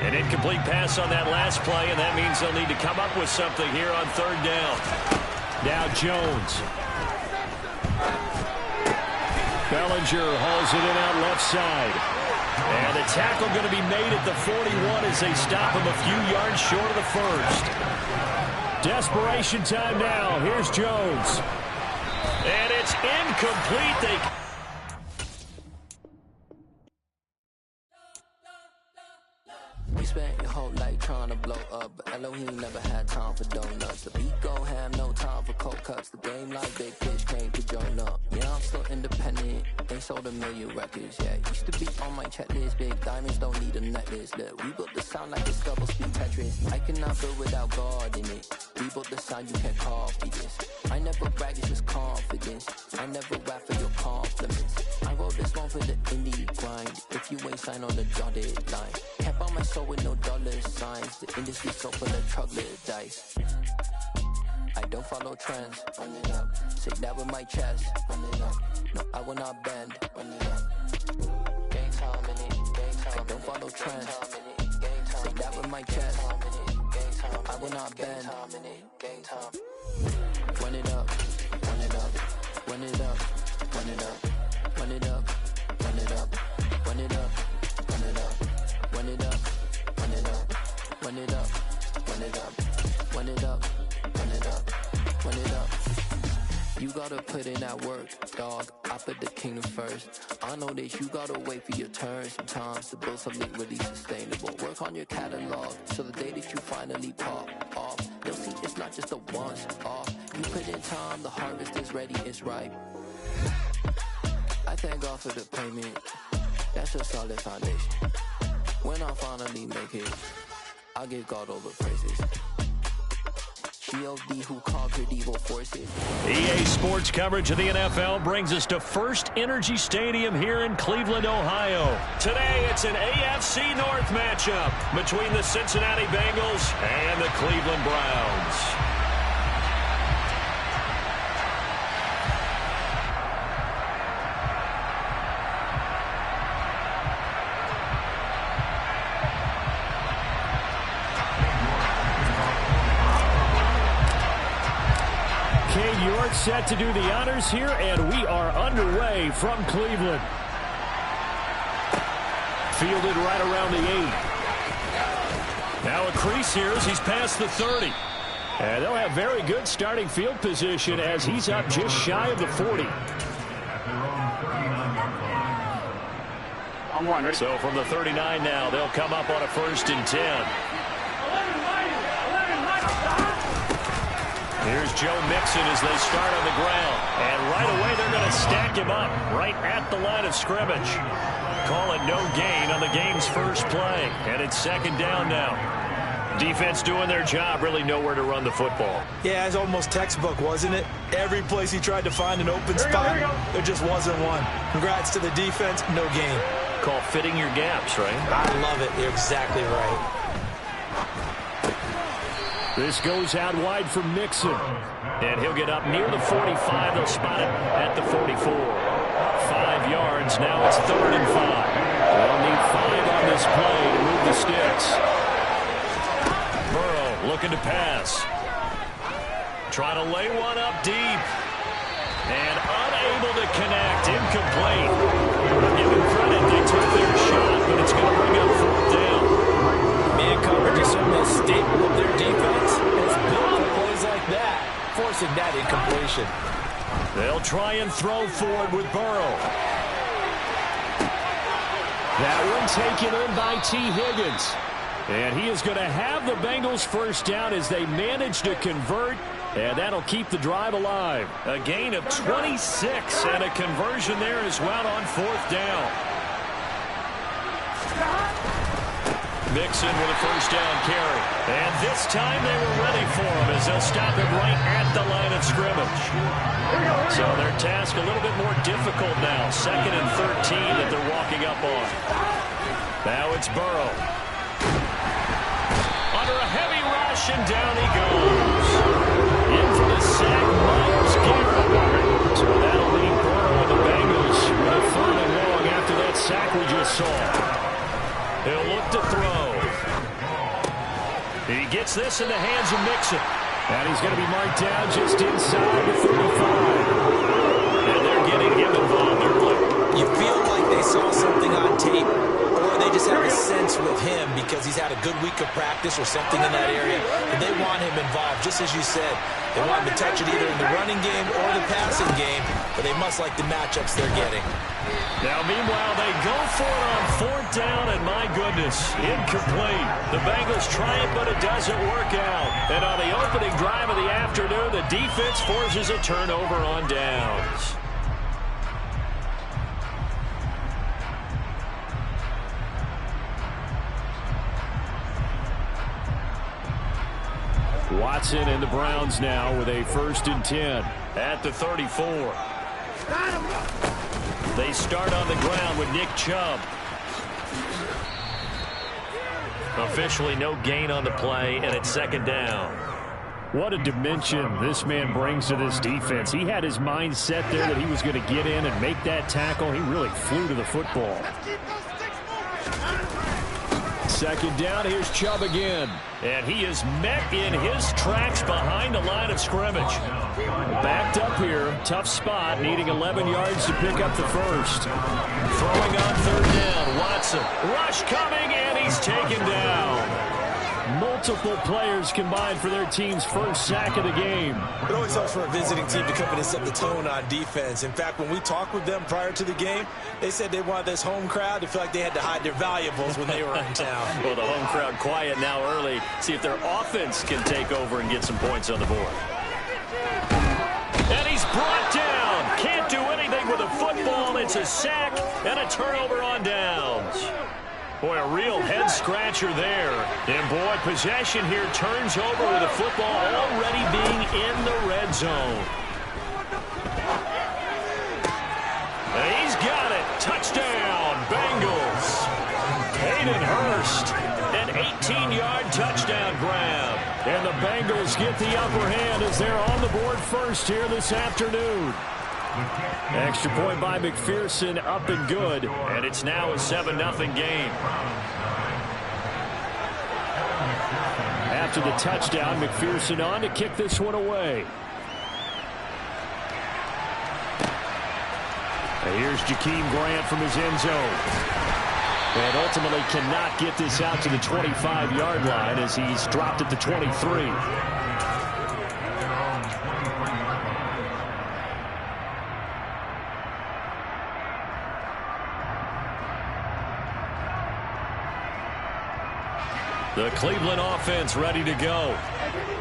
An incomplete pass on that last play, and that means they'll need to come up with something here on 3rd down. Now Jones. Bellinger hauls it in out left side. And the tackle going to be made at the 41 as they stop him a few yards short of the 1st. Desperation time now. Here's Jones. And it's incomplete. We spent he ain't never had time for donuts. The beat go ham, no time for cold cuts. The game like big fish came to join up. Yeah, I'm still independent, ain't sold a million records yet. Used to be on my checklist, big diamonds don't need a necklace. Look, we built the sound like it's double speed Tetris. I cannot build without God in it. We built the sound, you can't copy this. I never brag, it's just confidence. I never rap for your compliments. I wrote this one for the indie grind. If you ain't signed on the dotted line, can't buy my soul with no dollar signs. The industry so full of troglodytes. I don't follow trends. Run it up. Say that with my chest. Run it up. No, I will not bend. Run it up. Game time in it. Game time. I don't follow trends. Say that with my chest. I will not bend. Game time. Run it up. Run it up. Run it up. Run it up. Run it up. Run it up. Run it up. Run it up. Run it up. Run it up. Run it up. Run it up. Run it up. Run it up. Run it up. You gotta put in that work, dog. I put the kingdom first. I know that you gotta wait for your turn sometimes to build something really sustainable. Work on your catalog so the day that you finally pop off, you'll see it's not just a once off. You put in time, the harvest is ready, it's ripe. I thank God for the payment. That's a solid foundation. When I finally make it, I'll give God all the praises. G.O.D. who conquered evil forces. EA Sports coverage of the NFL brings us to First Energy Stadium here in Cleveland, Ohio. Today, it's an AFC North matchup between the Cincinnati Bengals and the Cleveland Browns. Set to do the honors here, and we are underway from Cleveland. Fielded right around the 8. Now a crease here as he's past the 30. And they'll have very good starting field position as he's up just shy of the 40. So from the 39 now, they'll come up on a 1st and 10. Here's Joe Mixon as they start on the ground. And right away, they're going to stack him up right at the line of scrimmage. Call it no gain on the game's first play. And it's 2nd down now. Defense doing their job, really nowhere to run the football. Yeah, it's almost textbook, wasn't it? Every place he tried to find an open spot, there just wasn't one. Congrats to the defense, no gain. Call fitting your gaps, right? I love it. You're exactly right. This goes out wide for Mixon. And he'll get up near the 45. They'll spot him at the 44. 5 yards. Now it's 3rd and 5. They'll need 5 on this play to move the sticks. Burrow looking to pass. Trying to lay one up deep. And unable to connect. Incomplete. Give them credit. They took their shot, but it's going to bring up 4th down. Man coverage is certainly a staple of their defense. It's built for plays like that, forcing that incompletion. They'll try and throw forward with Burrow. That one taken in by T. Higgins. And he is going to have the Bengals 1st down as they manage to convert. And that'll keep the drive alive. A gain of 26 and a conversion there as well on 4th down. Mixon with a 1st down carry. And this time they were ready for him as they'll stop him right at the line of scrimmage. So their task a little bit more difficult now. 2nd and 13 that they're walking up on. Now it's Burrow. Under a heavy rush and down he goes. In for the sack, Myles Garrett. So that'll leave Burrow and the Bengals with a 3rd and long after that sack we just saw. He'll look to throw. He gets this in the hands of Mixon. And he's going to be marked down just inside the 35. And they're getting him involved early. You feel like they saw something on tape, or they just have a sense with him because he's had a good week of practice or something in that area, and they want him involved. Just as you said, they want him to touch it either in the running game or the passing game, but they must like the matchups they're getting. Now, meanwhile, they go for it on 4th down, and my goodness, incomplete. The Bengals try it, but it doesn't work out. And on the opening drive of the afternoon, the defense forces a turnover on downs. Watson and the Browns now with a 1st and 10 at the 34. They start on the ground with Nick Chubb. Officially no gain on the play, and it's 2nd down. What a dimension this man brings to this defense. He had his mind set there that he was going to get in and make that tackle. He really flew to the football. 2nd down, here's Chubb again. And he is met in his tracks behind the line of scrimmage. Backed up here, tough spot, needing 11 yards to pick up the 1st. Throwing on 3rd down, Watson. Rush coming, and he's taken down. Multiple players combined for their team's 1st sack of the game. It always helps for a visiting team to come in and set the tone on defense. In fact, when we talked with them prior to the game, they said they wanted this home crowd to feel like they had to hide their valuables when they were in town. Well, the home crowd quiet now early. See if their offense can take over and get some points on the board. And he's brought down. Can't do anything with a football. It's a sack and a turnover on downs. Boy, a real head-scratcher there. And, boy, possession here turns over with the football already being in the red zone. And he's got it. Touchdown, Bengals. Hayden Hurst, an 18-yard touchdown grab. And the Bengals get the upper hand as they're on the board first here this afternoon. Extra point by McPherson, up and good. And it's now a 7-0 game. After the touchdown, McPherson on to kick this one away. And here's Jakeem Grant from his end zone. And ultimately cannot get this out to the 25-yard line as he's dropped at the 23. The Cleveland offense ready to go.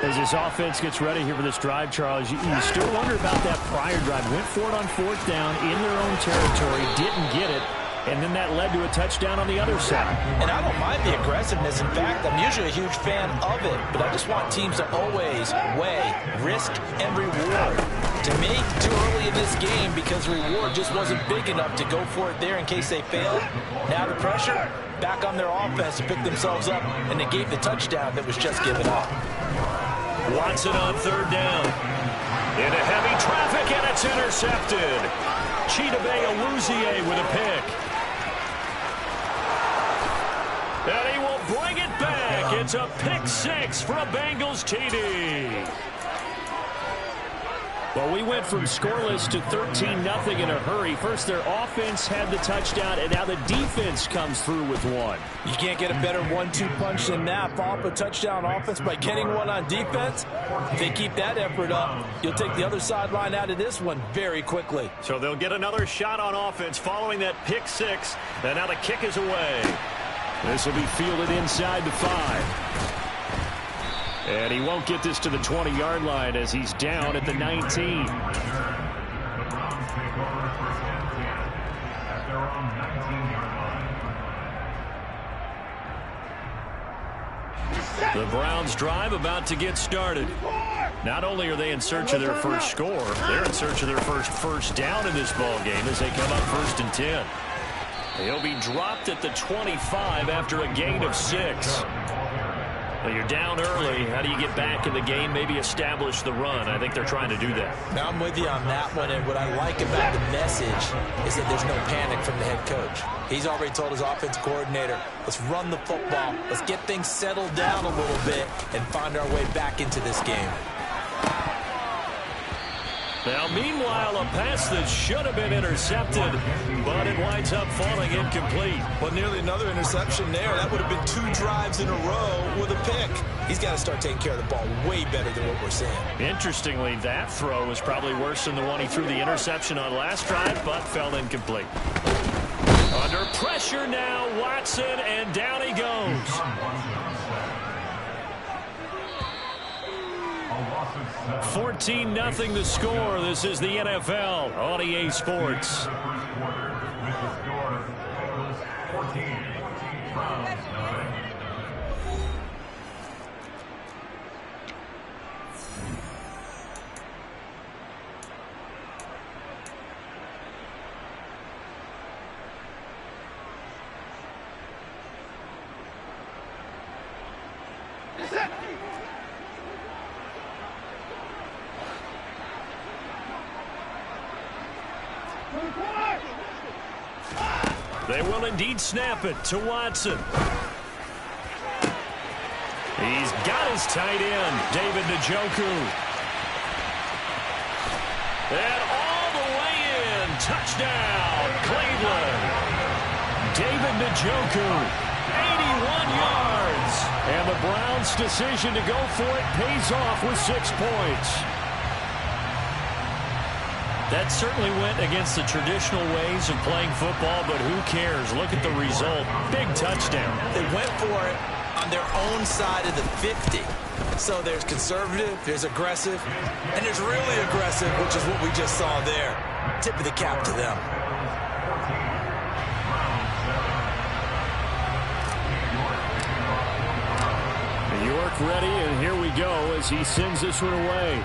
As this offense gets ready here for this drive, Charles, you still wonder about that prior drive. Went for it on 4th down in their own territory, didn't get it, and then that led to a touchdown on the other side. And I don't mind the aggressiveness. In fact, I'm usually a huge fan of it, but I just want teams to always weigh risk and reward. To me, too early in this game because the reward just wasn't big enough to go for it there in case they failed. Now the pressure back on their offense to pick themselves up and negate the touchdown that was just given up. Watson on 3rd down. Into heavy traffic, and it's intercepted. Chidobe Awuzie with a pick. And he will bring it back. It's a pick 6 for a Bengals TD. Well, we went from scoreless to 13-0 in a hurry. First, their offense had the touchdown, and now the defense comes through with one. You can't get a better 1-2 punch than that. Follow up a touchdown offense by getting one on defense. If they keep that effort up, you'll take the other sideline out of this one very quickly. So they'll get another shot on offense following that pick 6, and now the kick is away. This will be fielded inside the 5. And he won't get this to the 20-yard line as he's down at the 19. The Browns drive about to get started. Not only are they in search of their first score, they're in search of their first down in this ball game as they come up 1st and 10. He'll be dropped at the 25 after a gain of 6. Well, you're down early. How do you get back in the game, maybe establish the run? I think they're trying to do that. Now I'm with you on that one, and what I like about the message is that there's no panic from the head coach. He's already told his offensive coordinator, let's run the football, let's get things settled down a little bit, and find our way back into this game. Now, meanwhile, a pass that should have been intercepted, but it winds up falling incomplete. Well, nearly another interception there. That would have been 2 drives in a row with a pick. He's got to start taking care of the ball way better than what we're seeing. Interestingly, that throw was probably worse than the one he threw the interception on last drive, but fell incomplete. Under pressure now, Watson, and down he goes. 14-0 the score. This is the NFL on EA Sports. They will indeed snap it to Watson. He's got his tight end, David Njoku. And all the way in. Touchdown, Cleveland. David Njoku, 81 yards. And the Browns' decision to go for it pays off with 6 points. That certainly went against the traditional ways of playing football, but who cares? Look at the result. Big touchdown. They went for it on their own side of the 50. So there's conservative, there's aggressive, and there's really aggressive, which is what we just saw there. Tip of the cap to them. New York ready, and here we go as he sends this one away.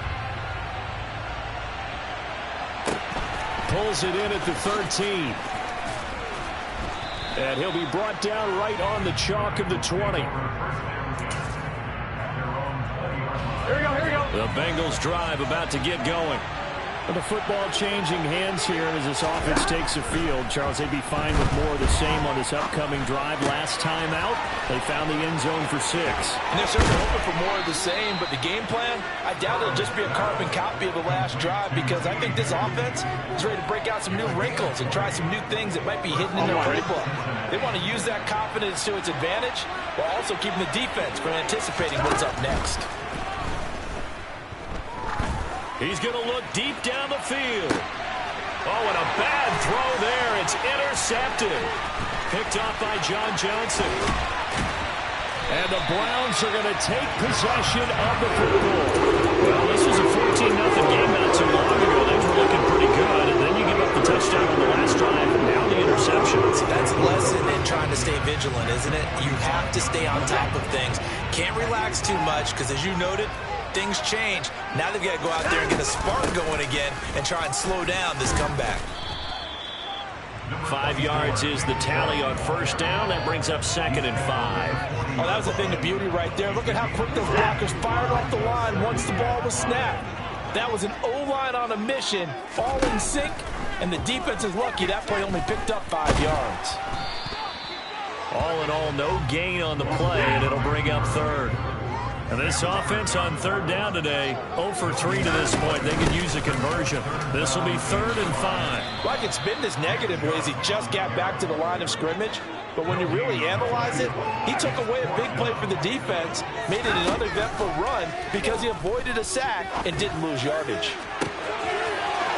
Pulls it in at the 13. And he'll be brought down right on the chalk of the 20. Here we go. The Bengals drive about to get going. And the football changing hands here as this offense takes the field. Charles, they'd be fine with more of the same on this upcoming drive. Last time out, they found the end zone for 6. And they're certainly hoping for more of the same, but the game plan, I doubt it'll just be a carbon copy of the last drive, because I think this offense is ready to break out some new wrinkles and try some new things that might be hidden in their playbook. They want to use that confidence to its advantage while also keeping the defense from anticipating what's up next. He's going to look deep down the field. Oh, and a bad throw there. It's intercepted. Picked off by John Johnson. And the Browns are going to take possession of the football. Well, this was a 14-0 game not too long ago. Things were looking pretty good. And then you give up the touchdown on the last drive. And now the interception. So that's a lesson in trying to stay vigilant, isn't it? You have to stay on top of things. Can't relax too much because, as you noted, things change. Now they've got to go out there and get a spark going again and try and slow down this comeback. 5 yards is the tally on first down. That brings up 2nd and 5. Oh, that was a thing of beauty right there. Look at how quick those blockers fired off the line once the ball was snapped. That was an O-line on a mission, all in sync, and the defense is lucky that play only picked up 5 yards. All in all, no gain on the play, and it'll bring up 3rd. And this offense on 3rd down today, 0 for 3 to this point. They could use a conversion. This will be 3rd and 5. Like it's been this negative ways. He just got back to the line of scrimmage. But when you really analyze it, he took away a big play for the defense, made it an uneventful run because he avoided a sack and didn't lose yardage.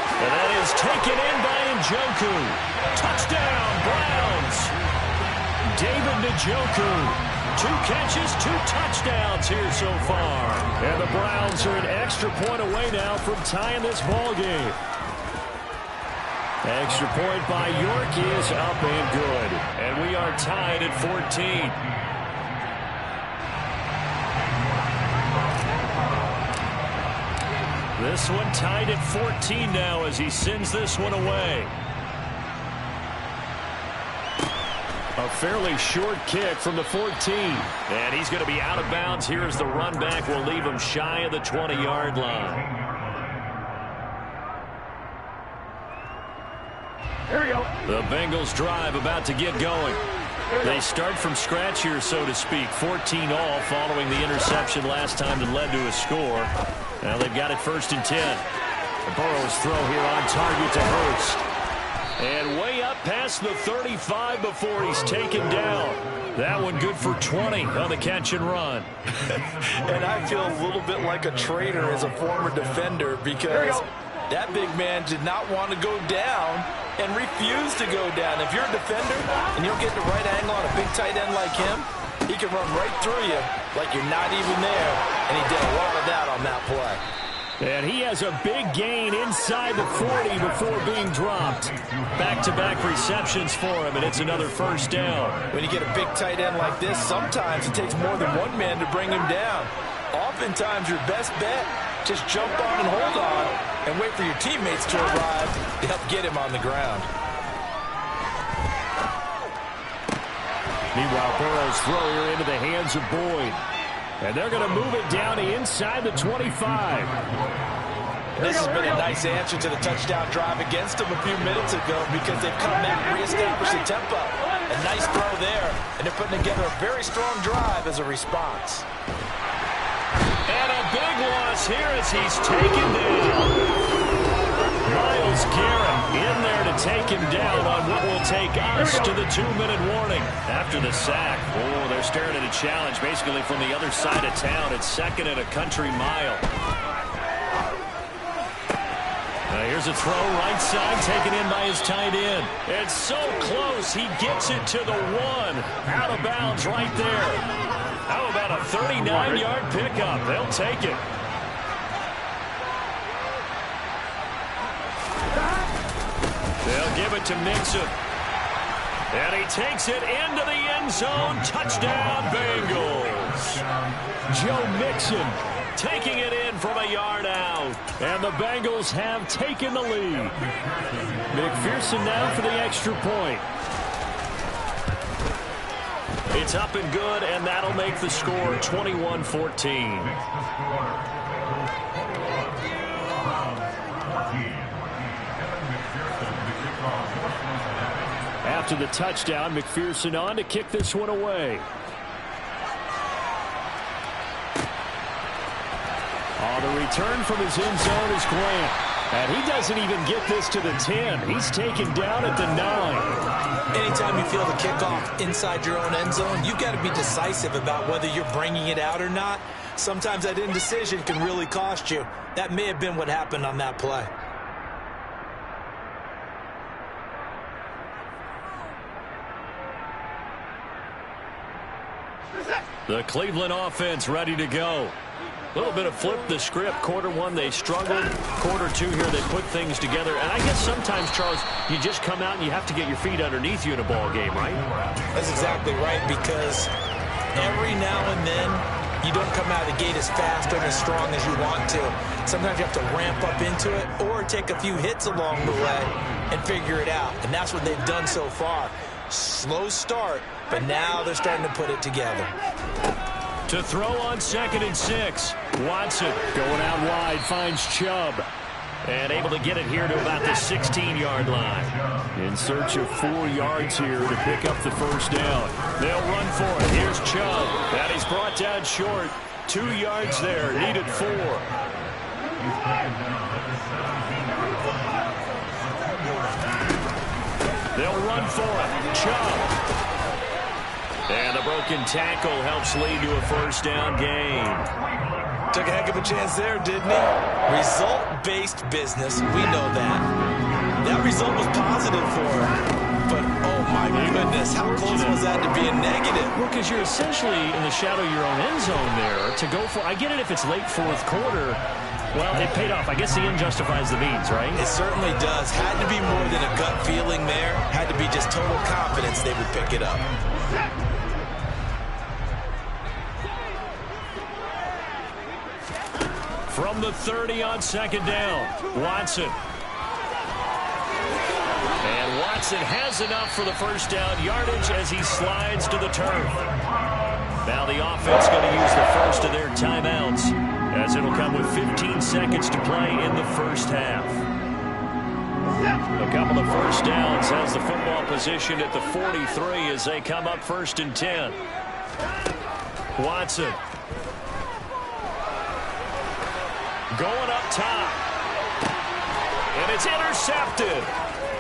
And that is taken in by Njoku. Touchdown, Browns. David Njoku. 2 catches, 2 touchdowns here so far. And the Browns are an extra point away now from tying this ball game. Extra point by York is up and good. And we are tied at 14. This one tied at 14 now as he sends this one away. A fairly short kick from the 14. And he's going to be out of bounds. Here's the run back. Will leave him shy of the 20-yard line. Here we go. The Bengals drive about to get going. They start from scratch here, so to speak. 14-all following the interception last time that led to a score. Now they've got it 1st and 10. Burrow's throw here on target to Hurst. And way up past the 35 before he's taken down. That one good for 20 on the catch and run. And I feel a little bit like a traitor as a former defender because that big man did not want to go down and refused to go down. If you're a defender and you don't get the right angle on a big tight end like him, he can run right through you like you're not even there. And he did a lot of that on that play. And he has a big gain inside the 40 before being dropped. Back-to-back receptions for him, and it's another first down. When you get a big tight end like this, sometimes it takes more than one man to bring him down. Oftentimes, your best bet, just jump on and hold on and wait for your teammates to arrive to help get him on the ground. Meanwhile, Burrow's throw here into the hands of Boyd. And they're going to move it down to inside the 25. This has been a nice answer to the touchdown drive against them a few minutes ago because they've come back and reestablished the tempo. A nice throw there, and they're putting together a very strong drive as a response. And a big loss here as he's taken down. Myles Garrett in there to take him down on what will take us to the 2-minute warning after the sack. Oh, they're staring at a challenge basically from the other side of town. It's second and a country mile. Here's a throw right side taken in by his tight end. It's so close. He gets it to the 1. Out of bounds right there. How about a 39-yard pickup? They'll take it. They'll give it to Mixon. And he takes it into the end zone. Touchdown, Bengals. Joe Mixon taking it in from a yard out. And the Bengals have taken the lead. McPherson now for the extra point. It's up and good, and that'll make the score 21-14. After the touchdown, McPherson on to kick this one away. The return from his end zone is Grant. And he doesn't even get this to the 10. He's taken down at the 9. Anytime you feel the kickoff inside your own end zone, you've got to be decisive about whether you're bringing it out or not. Sometimes that indecision can really cost you. That may have been what happened on that play. The Cleveland offense ready to go. A little bit of flip the script. Quarter one, they struggled. Quarter two here, they put things together. And I guess sometimes, Charles, you just come out and you have to get your feet underneath you in a ball game, right? That's exactly right, because every now and then you don't come out of the gate as fast or as strong as you want to. Sometimes you have to ramp up into it or take a few hits along the way and figure it out. And that's what they've done so far. Slow start, but now they're starting to put it together. To throw on 2nd and 6. Watson going out wide, finds Chubb. And able to get it here to about the 16-yard line. In search of 4 yards here to pick up the first down. They'll run for it. Here's Chubb. And he's brought down short. 2 yards there. Needed 4. They'll run for it. Chubb. And the broken tackle helps lead to a first down gain. Took a heck of a chance there, didn't he? Result-based business. We know that. That result was positive for him. But, oh my goodness, how close was that to being negative? Well, because you're essentially in the shadow of your own end zone there to go for. I get it if it's late fourth quarter. Well, it paid off. I guess the end justifies the means, right? It certainly does. Had to be more than a gut feeling there. Had to be just total confidence they would pick it up. From the 30 on 2nd down, Watson. And Watson has enough for the first down yardage as he slides to the turf. Now the offense going to use the first of their timeouts, as it'll come with 15 seconds to play in the first half. A couple of first downs has the football position at the 43 as they come up 1st and 10. Watson. Going up top. And it's intercepted.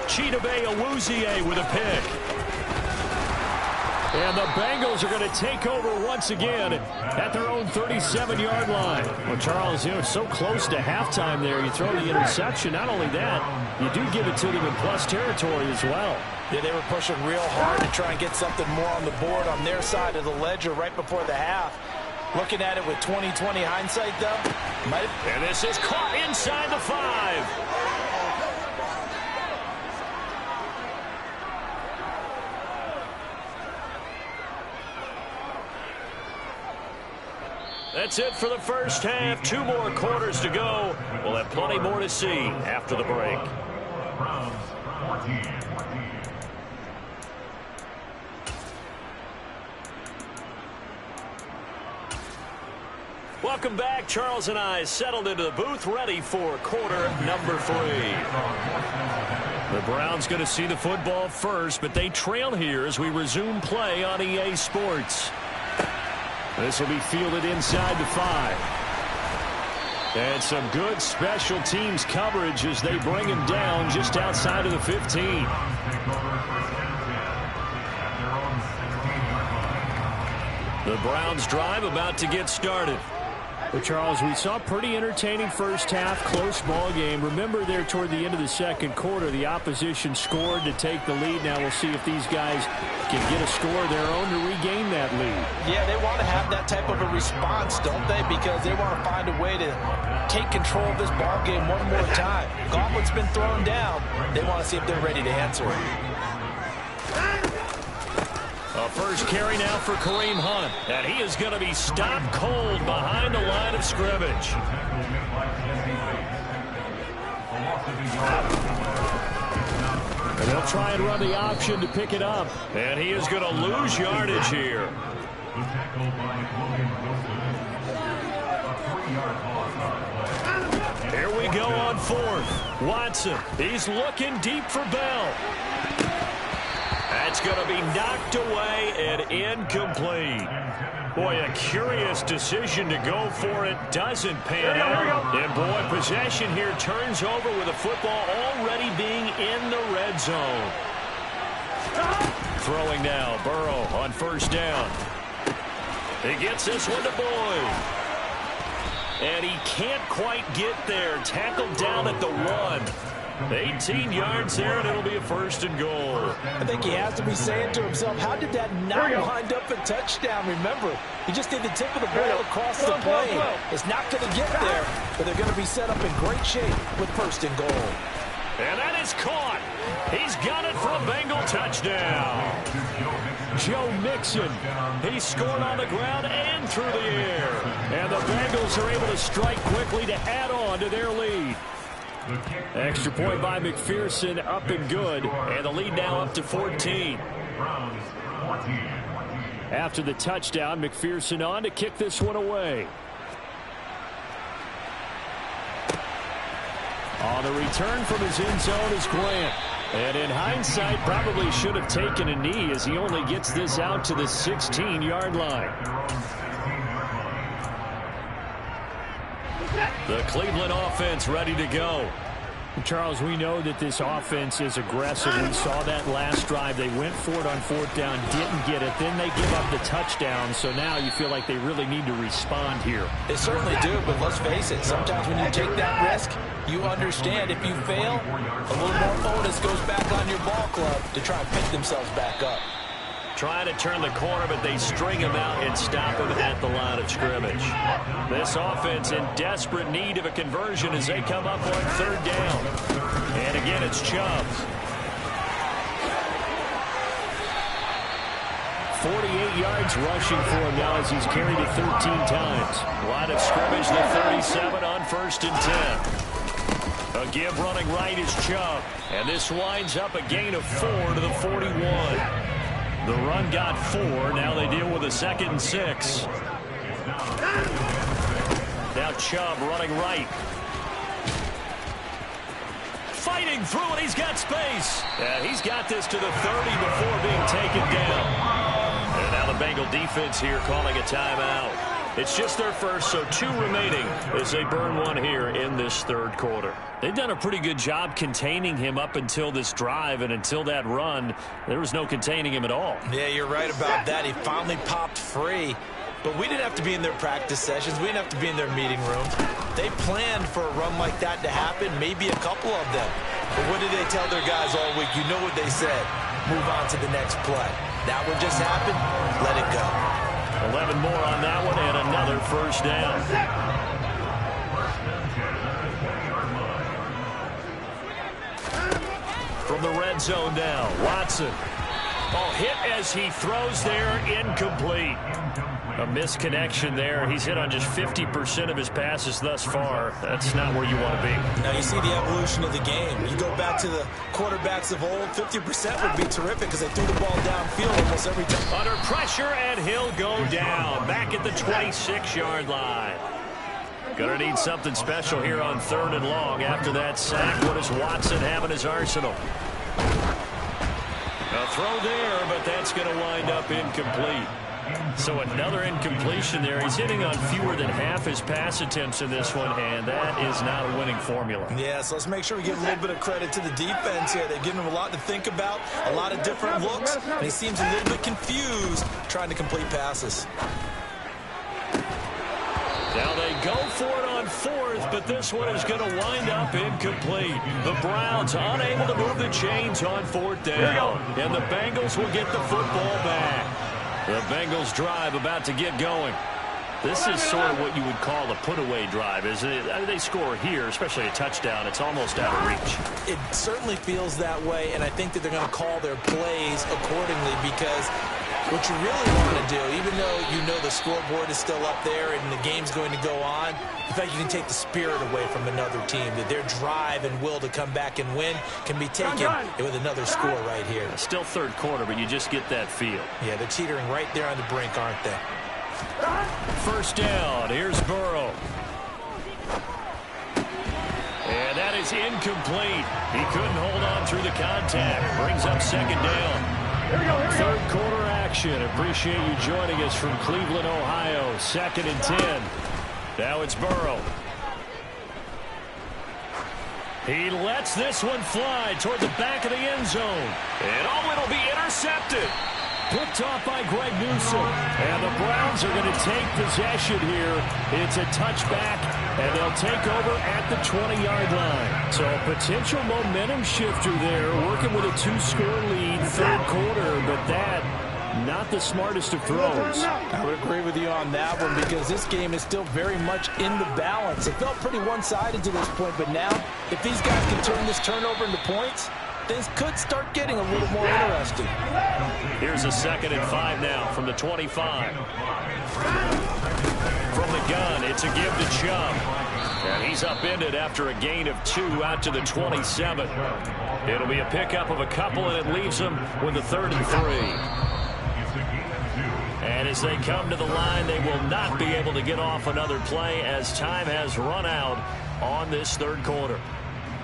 Chidobe Awuzie with a pick. And the Bengals are going to take over once again at their own 37-yard line. Well, Charles, so close to halftime there. You throw the interception. Not only that, you do give it to them in plus territory as well. Yeah, they were pushing real hard to try and get something more on the board on their side of the ledger right before the half. Looking at it with 20/20 hindsight, though. And this is caught inside the 5. That's it for the first half. 2 more quarters to go. We'll have plenty more to see after the break. Welcome back. Charles and I settled into the booth, ready for quarter number 3. The Browns going to see the football first, but they trail here as we resume play on EA Sports. This will be fielded inside the 5. And some good special teams coverage as they bring him down just outside of the 15. The Browns drive about to get started. Well, Charles, we saw a pretty entertaining first half, close ball game. Remember there toward the end of the second quarter, the opposition scored to take the lead. Now we'll see if these guys can get a score of their own to regain that lead. Yeah, they want to have that type of a response, don't they? Because they want to find a way to take control of this ball game one more time. Gauntlet's been thrown down. They want to see if they're ready to answer it. A first carry now for Kareem Hunt. And he is going to be stopped cold behind the line of scrimmage. And they'll try and run the option to pick it up. And he is going to lose yardage here. Here we go on 4th. Watson, he's looking deep for Bell. That's going to be knocked away and incomplete. Boy, a curious decision to go for it. Doesn't pan out. And boy, possession here turns over with the football already being in the red zone. Throwing now, Burrow on first down. He gets this one to Boyd. And he can't quite get there. Tackled down at the 1. 18 yards there, and it'll be a 1st and goal. I think he has to be saying to himself, how did that not wind up a touchdown? Remember, he just did the tip of the ball across the plane. It's not going to get there, but they're going to be set up in great shape with 1st and goal. And that is caught. He's got it for a Bengal touchdown. Joe Mixon, he scored on the ground and through the air. And the Bengals are able to strike quickly to add on to their lead. Extra point by McPherson, up and good. And the lead now up to 14. After the touchdown, McPherson on to kick this one away. On the return from his end zone is Grant. And in hindsight, probably should have taken a knee as he only gets this out to the 16-yard line. The Cleveland offense ready to go. Charles, we know that this offense is aggressive. We saw that last drive. They went for it on 4th down, didn't get it. Then they give up the touchdown. So now you feel like they really need to respond here. They certainly do, but let's face it. Sometimes when you take that risk, you understand if you fail, a little more onus goes back on your ball club to try and pick themselves back up. Trying to turn the corner, but they string him out and stop him at the line of scrimmage. This offense in desperate need of a conversion as they come up on 3rd down. And again, it's Chubb. 48 yards rushing for him now as he's carried it 13 times. Line of scrimmage, the 37 on 1st and 10. A give running right is Chubb. And this winds up a gain of 4 to the 41. The run got 4. Now they deal with a 2nd and 6. Now Chubb running right. Fighting through it. He's got space. And he's got this to the 30 before being taken down. And now the Bengal defense here calling a timeout. It's just their first, so 2 remaining as they burn one here in this third quarter. They've done a pretty good job containing him up until this drive, and until that run, there was no containing him at all. Yeah, you're right about that. He finally popped free. But we didn't have to be in their practice sessions. We didn't have to be in their meeting rooms. They planned for a run like that to happen, maybe a couple of them. But what did they tell their guys all week? You know what they said. Move on to the next play. That one just happened. Let it go. 11 more on that one and another first down. From the red zone now, Watson. Oh, hit as he throws there, incomplete. A misconnection there. He's hit on just 50% of his passes thus far. That's not where you want to be. Now you see the evolution of the game. You go back to the quarterbacks of old, 50% would be terrific because they threw the ball downfield almost every time. Under pressure, and he'll go down. Back at the 26-yard line. Gonna need something special here on 3rd and long after that sack. What does Watson have in his arsenal? A throw there, but that's going to wind up incomplete. So another incompletion there. He's hitting on fewer than half his pass attempts in this one, and that is not a winning formula. Yeah, so let's make sure we give a little bit of credit to the defense here. They've given him a lot to think about, a lot of different looks, and he seems a little bit confused trying to complete passes. Now they go for it on 4th, but this one is going to wind up incomplete. The Browns unable to move the chains on 4th down, and the Bengals will get the football back. The Bengals drive about to get going. This is sort of what you would call a put-away drive, isn't it? I mean, they score here, especially a touchdown. It's almost out of reach. It certainly feels that way, and I think that they're going to call their plays accordingly because what you really want to do, even though you know the scoreboard is still up there and the game's going to go on, the fact you can take the spirit away from another team, that their drive and will to come back and win can be taken with another score right here. Still 3rd quarter, but you just get that feel. Yeah, they're teetering right there on the brink, aren't they? 1st down. Here's Burrow. And that is incomplete. He couldn't hold on through the contact. Brings up 2nd down. 3rd quarter action. Appreciate you joining us from Cleveland, Ohio. 2nd and 10. Now it's Burrow. He lets this one fly toward the back of the end zone. And it'll be intercepted. Picked off by Greg Newsome. And the Browns are going to take possession here. It's a touchback, and they'll take over at the 20-yard line. So a potential momentum shifter there, working with a 2-score lead, 3rd quarter, but that, not the smartest of throws. I would agree with you on that one because this game is still very much in the balance. It felt pretty one-sided to this point, but now, if these guys can turn this turnover into points, things could start getting a little more interesting. Here's a 2nd and 5 now from the 25. From the gun, it's a give to Chubb. And he's upended after a gain of 2 out to the 27. It'll be a pickup of a couple, and it leaves them with a 3rd and 3. And as they come to the line, they will not be able to get off another play as time has run out on this 3rd quarter.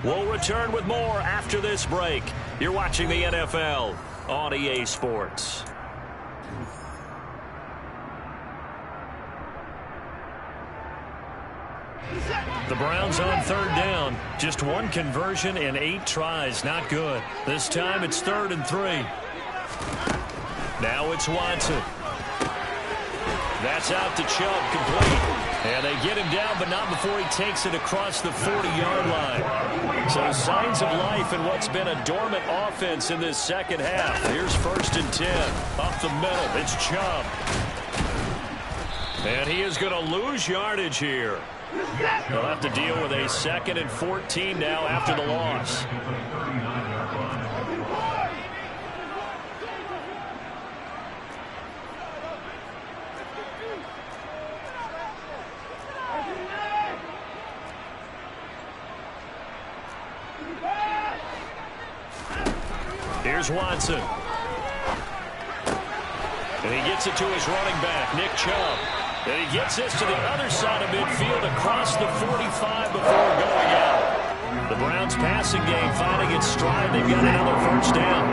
We'll return with more after this break. You're watching the NFL on EA Sports. The Browns on 3rd down. Just 1 conversion in 8 tries. Not good. This time it's 3rd and 3. Now it's Watson. That's out to Chubb, complete. And they get him down, but not before he takes it across the 40-yard line. So signs of life in what's been a dormant offense in this 2nd half. Here's 1st and 10. Up the middle, it's Chubb. And he is going to lose yardage here. They'll have to deal with a 2nd and 14 now after the loss. Here's Watson. And he gets it to his running back, Nick Chubb. And he gets this to the other side of midfield across the 45 before going out. The Browns passing game finding its stride. They've got another 1st down.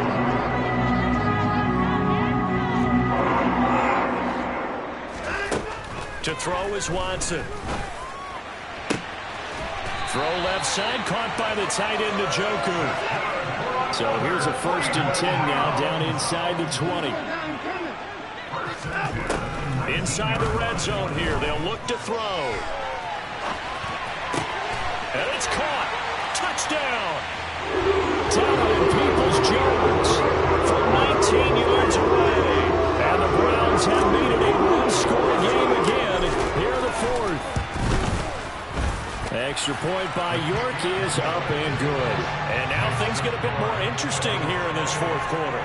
To throw is Watson. Throw left side, caught by the tight end, Njoku. So here's a 1st and 10 now, down inside the 20. Inside the red zone here, they'll look to throw. And it's caught. Touchdown. Donovan Peoples-Jones from 19 yards away. And the Browns have made it a one-score game again here in the 4th. Extra point by York is up and good. And now things get a bit more interesting here in this 4th quarter.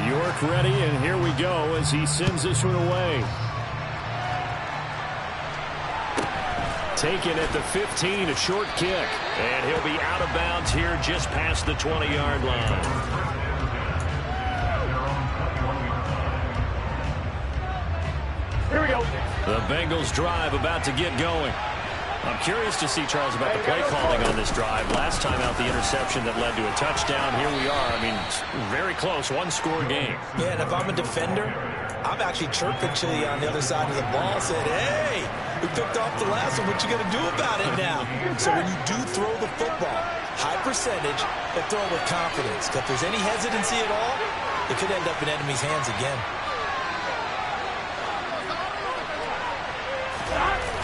York ready, and here we go as he sends this one away. Taken at the 15, a short kick. And he'll be out of bounds here just past the 20-yard line. Here we go. The Bengals drive about to get going. I'm curious to see, Charles, about the play calling on this drive. Last time out, the interception that led to a touchdown. Here we are. I mean, very close, one-score game. Yeah, and if I'm a defender, I'm actually chirping Chili on the other side of the ball, saying, hey, we picked off the last one. What you going to do about it now? So when you do throw the football, high percentage, but throw it with confidence. If there's any hesitancy at all, it could end up in enemy's hands again.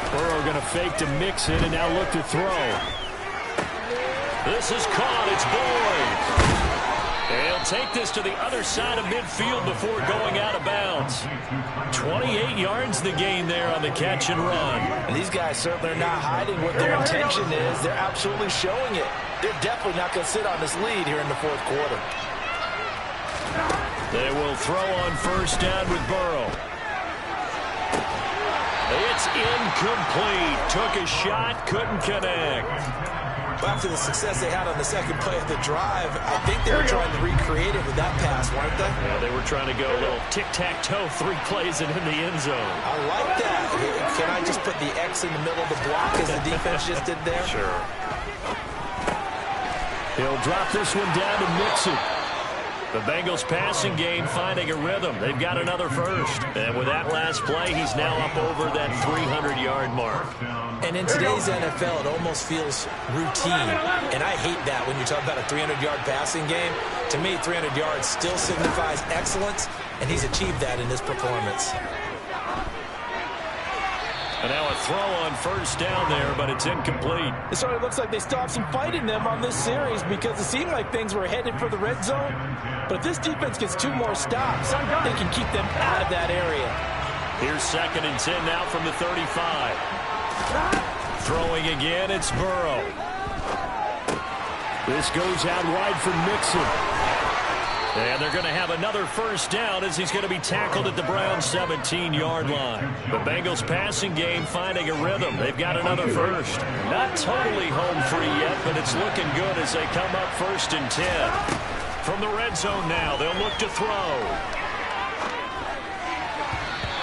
Burrow going to fake to Mixon and now look to throw. This is caught. It's Boyd. He'll take this to the other side of midfield before going out of bounds. 28 yards the gain there on the catch and run. And these guys certainly are not hiding what their intention is. They're absolutely showing it. They're definitely not going to sit on this lead here in the 4th quarter. They will throw on 1st down with Burrow. It's incomplete. Took a shot, couldn't connect. Back to the success they had on the second play of the drive. I think they were trying to recreate it with that pass, weren't they? Yeah, they were trying to go a little tic-tac-toe, 3 plays and in the end zone. I like that. Can I just put the X in the middle of the block as the defense just did there? Sure. He'll drop this one down to Mixon. The Bengals passing game finding a rhythm. They've got another first. And with that last play, he's now up over that 300-yard mark. And in today's NFL, it almost feels routine. And I hate that when you talk about a 300-yard passing game. To me, 300 yards still signifies excellence, and he's achieved that in this performance. And now a throw on 1st down there, but it's incomplete. It certainly looks like they still have some fight in them on this series because it seemed like things were headed for the red zone. But if this defense gets 2 more stops, they can keep them out of that area. Here's 2nd and 10 now from the 35. Throwing again, it's Burrow. This goes out wide for Mixon. And they're going to have another 1st down as he's going to be tackled at the Browns' 17-yard line. The Bengals passing game finding a rhythm. They've got another first. Not totally home free yet, but it's looking good as they come up 1st and 10. From the red zone now, they'll look to throw.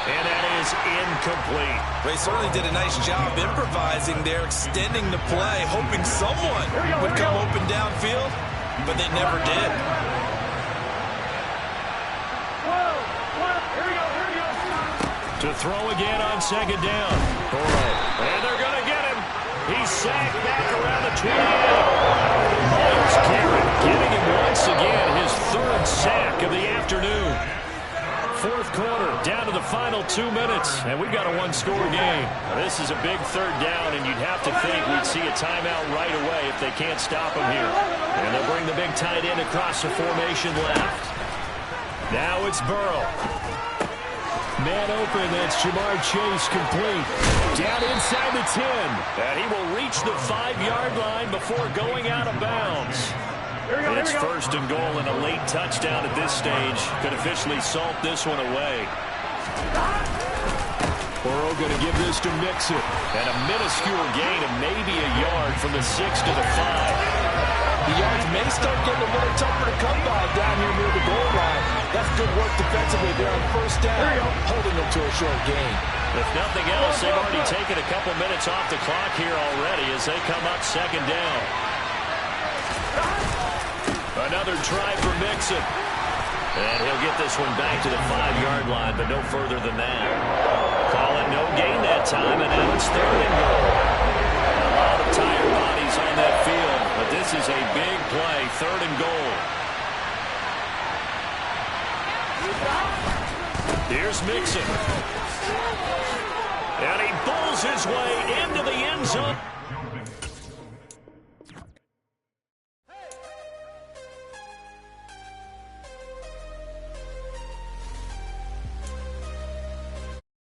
And that is incomplete. They certainly did a nice job improvising there, extending the play, hoping someone would come open downfield, but they never did. To throw again on 2nd down. Burrow. And they're going to get him. He's sacked back around the 28. Myles Garrett getting him once again, his 3rd sack of the afternoon. 4th quarter, down to the final 2 minutes, and we've got a one-score game. Now, this is a big 3rd down, and you'd have to think we'd see a timeout right away if they can't stop him here. And they'll bring the big tight end across the formation left. Now it's Burrow. Man open, that's Jamar Chase complete. Down inside the 10. And he will reach the 5-yard line before going out of bounds. It's 1st and goal and a late touchdown at this stage. Could officially salt this one away. Burrow going to give this to Mixon. And a minuscule gain of maybe a yard from the 6 to the 5. The yards may start getting a little tougher to come by down here near the goal line. That's good work defensively there on first down, holding them to a short gain. If nothing else, they've already taken a couple minutes off the clock here already as they come up second down. Another try for Mixon. And he'll get this one back to the 5-yard line, but no further than that. Calling no gain that time, and now it's 3rd and goal. A lot of tired bodies on that field, but this is a big play, 3rd and goal. Here's Mixon. And he pulls his way into the end zone.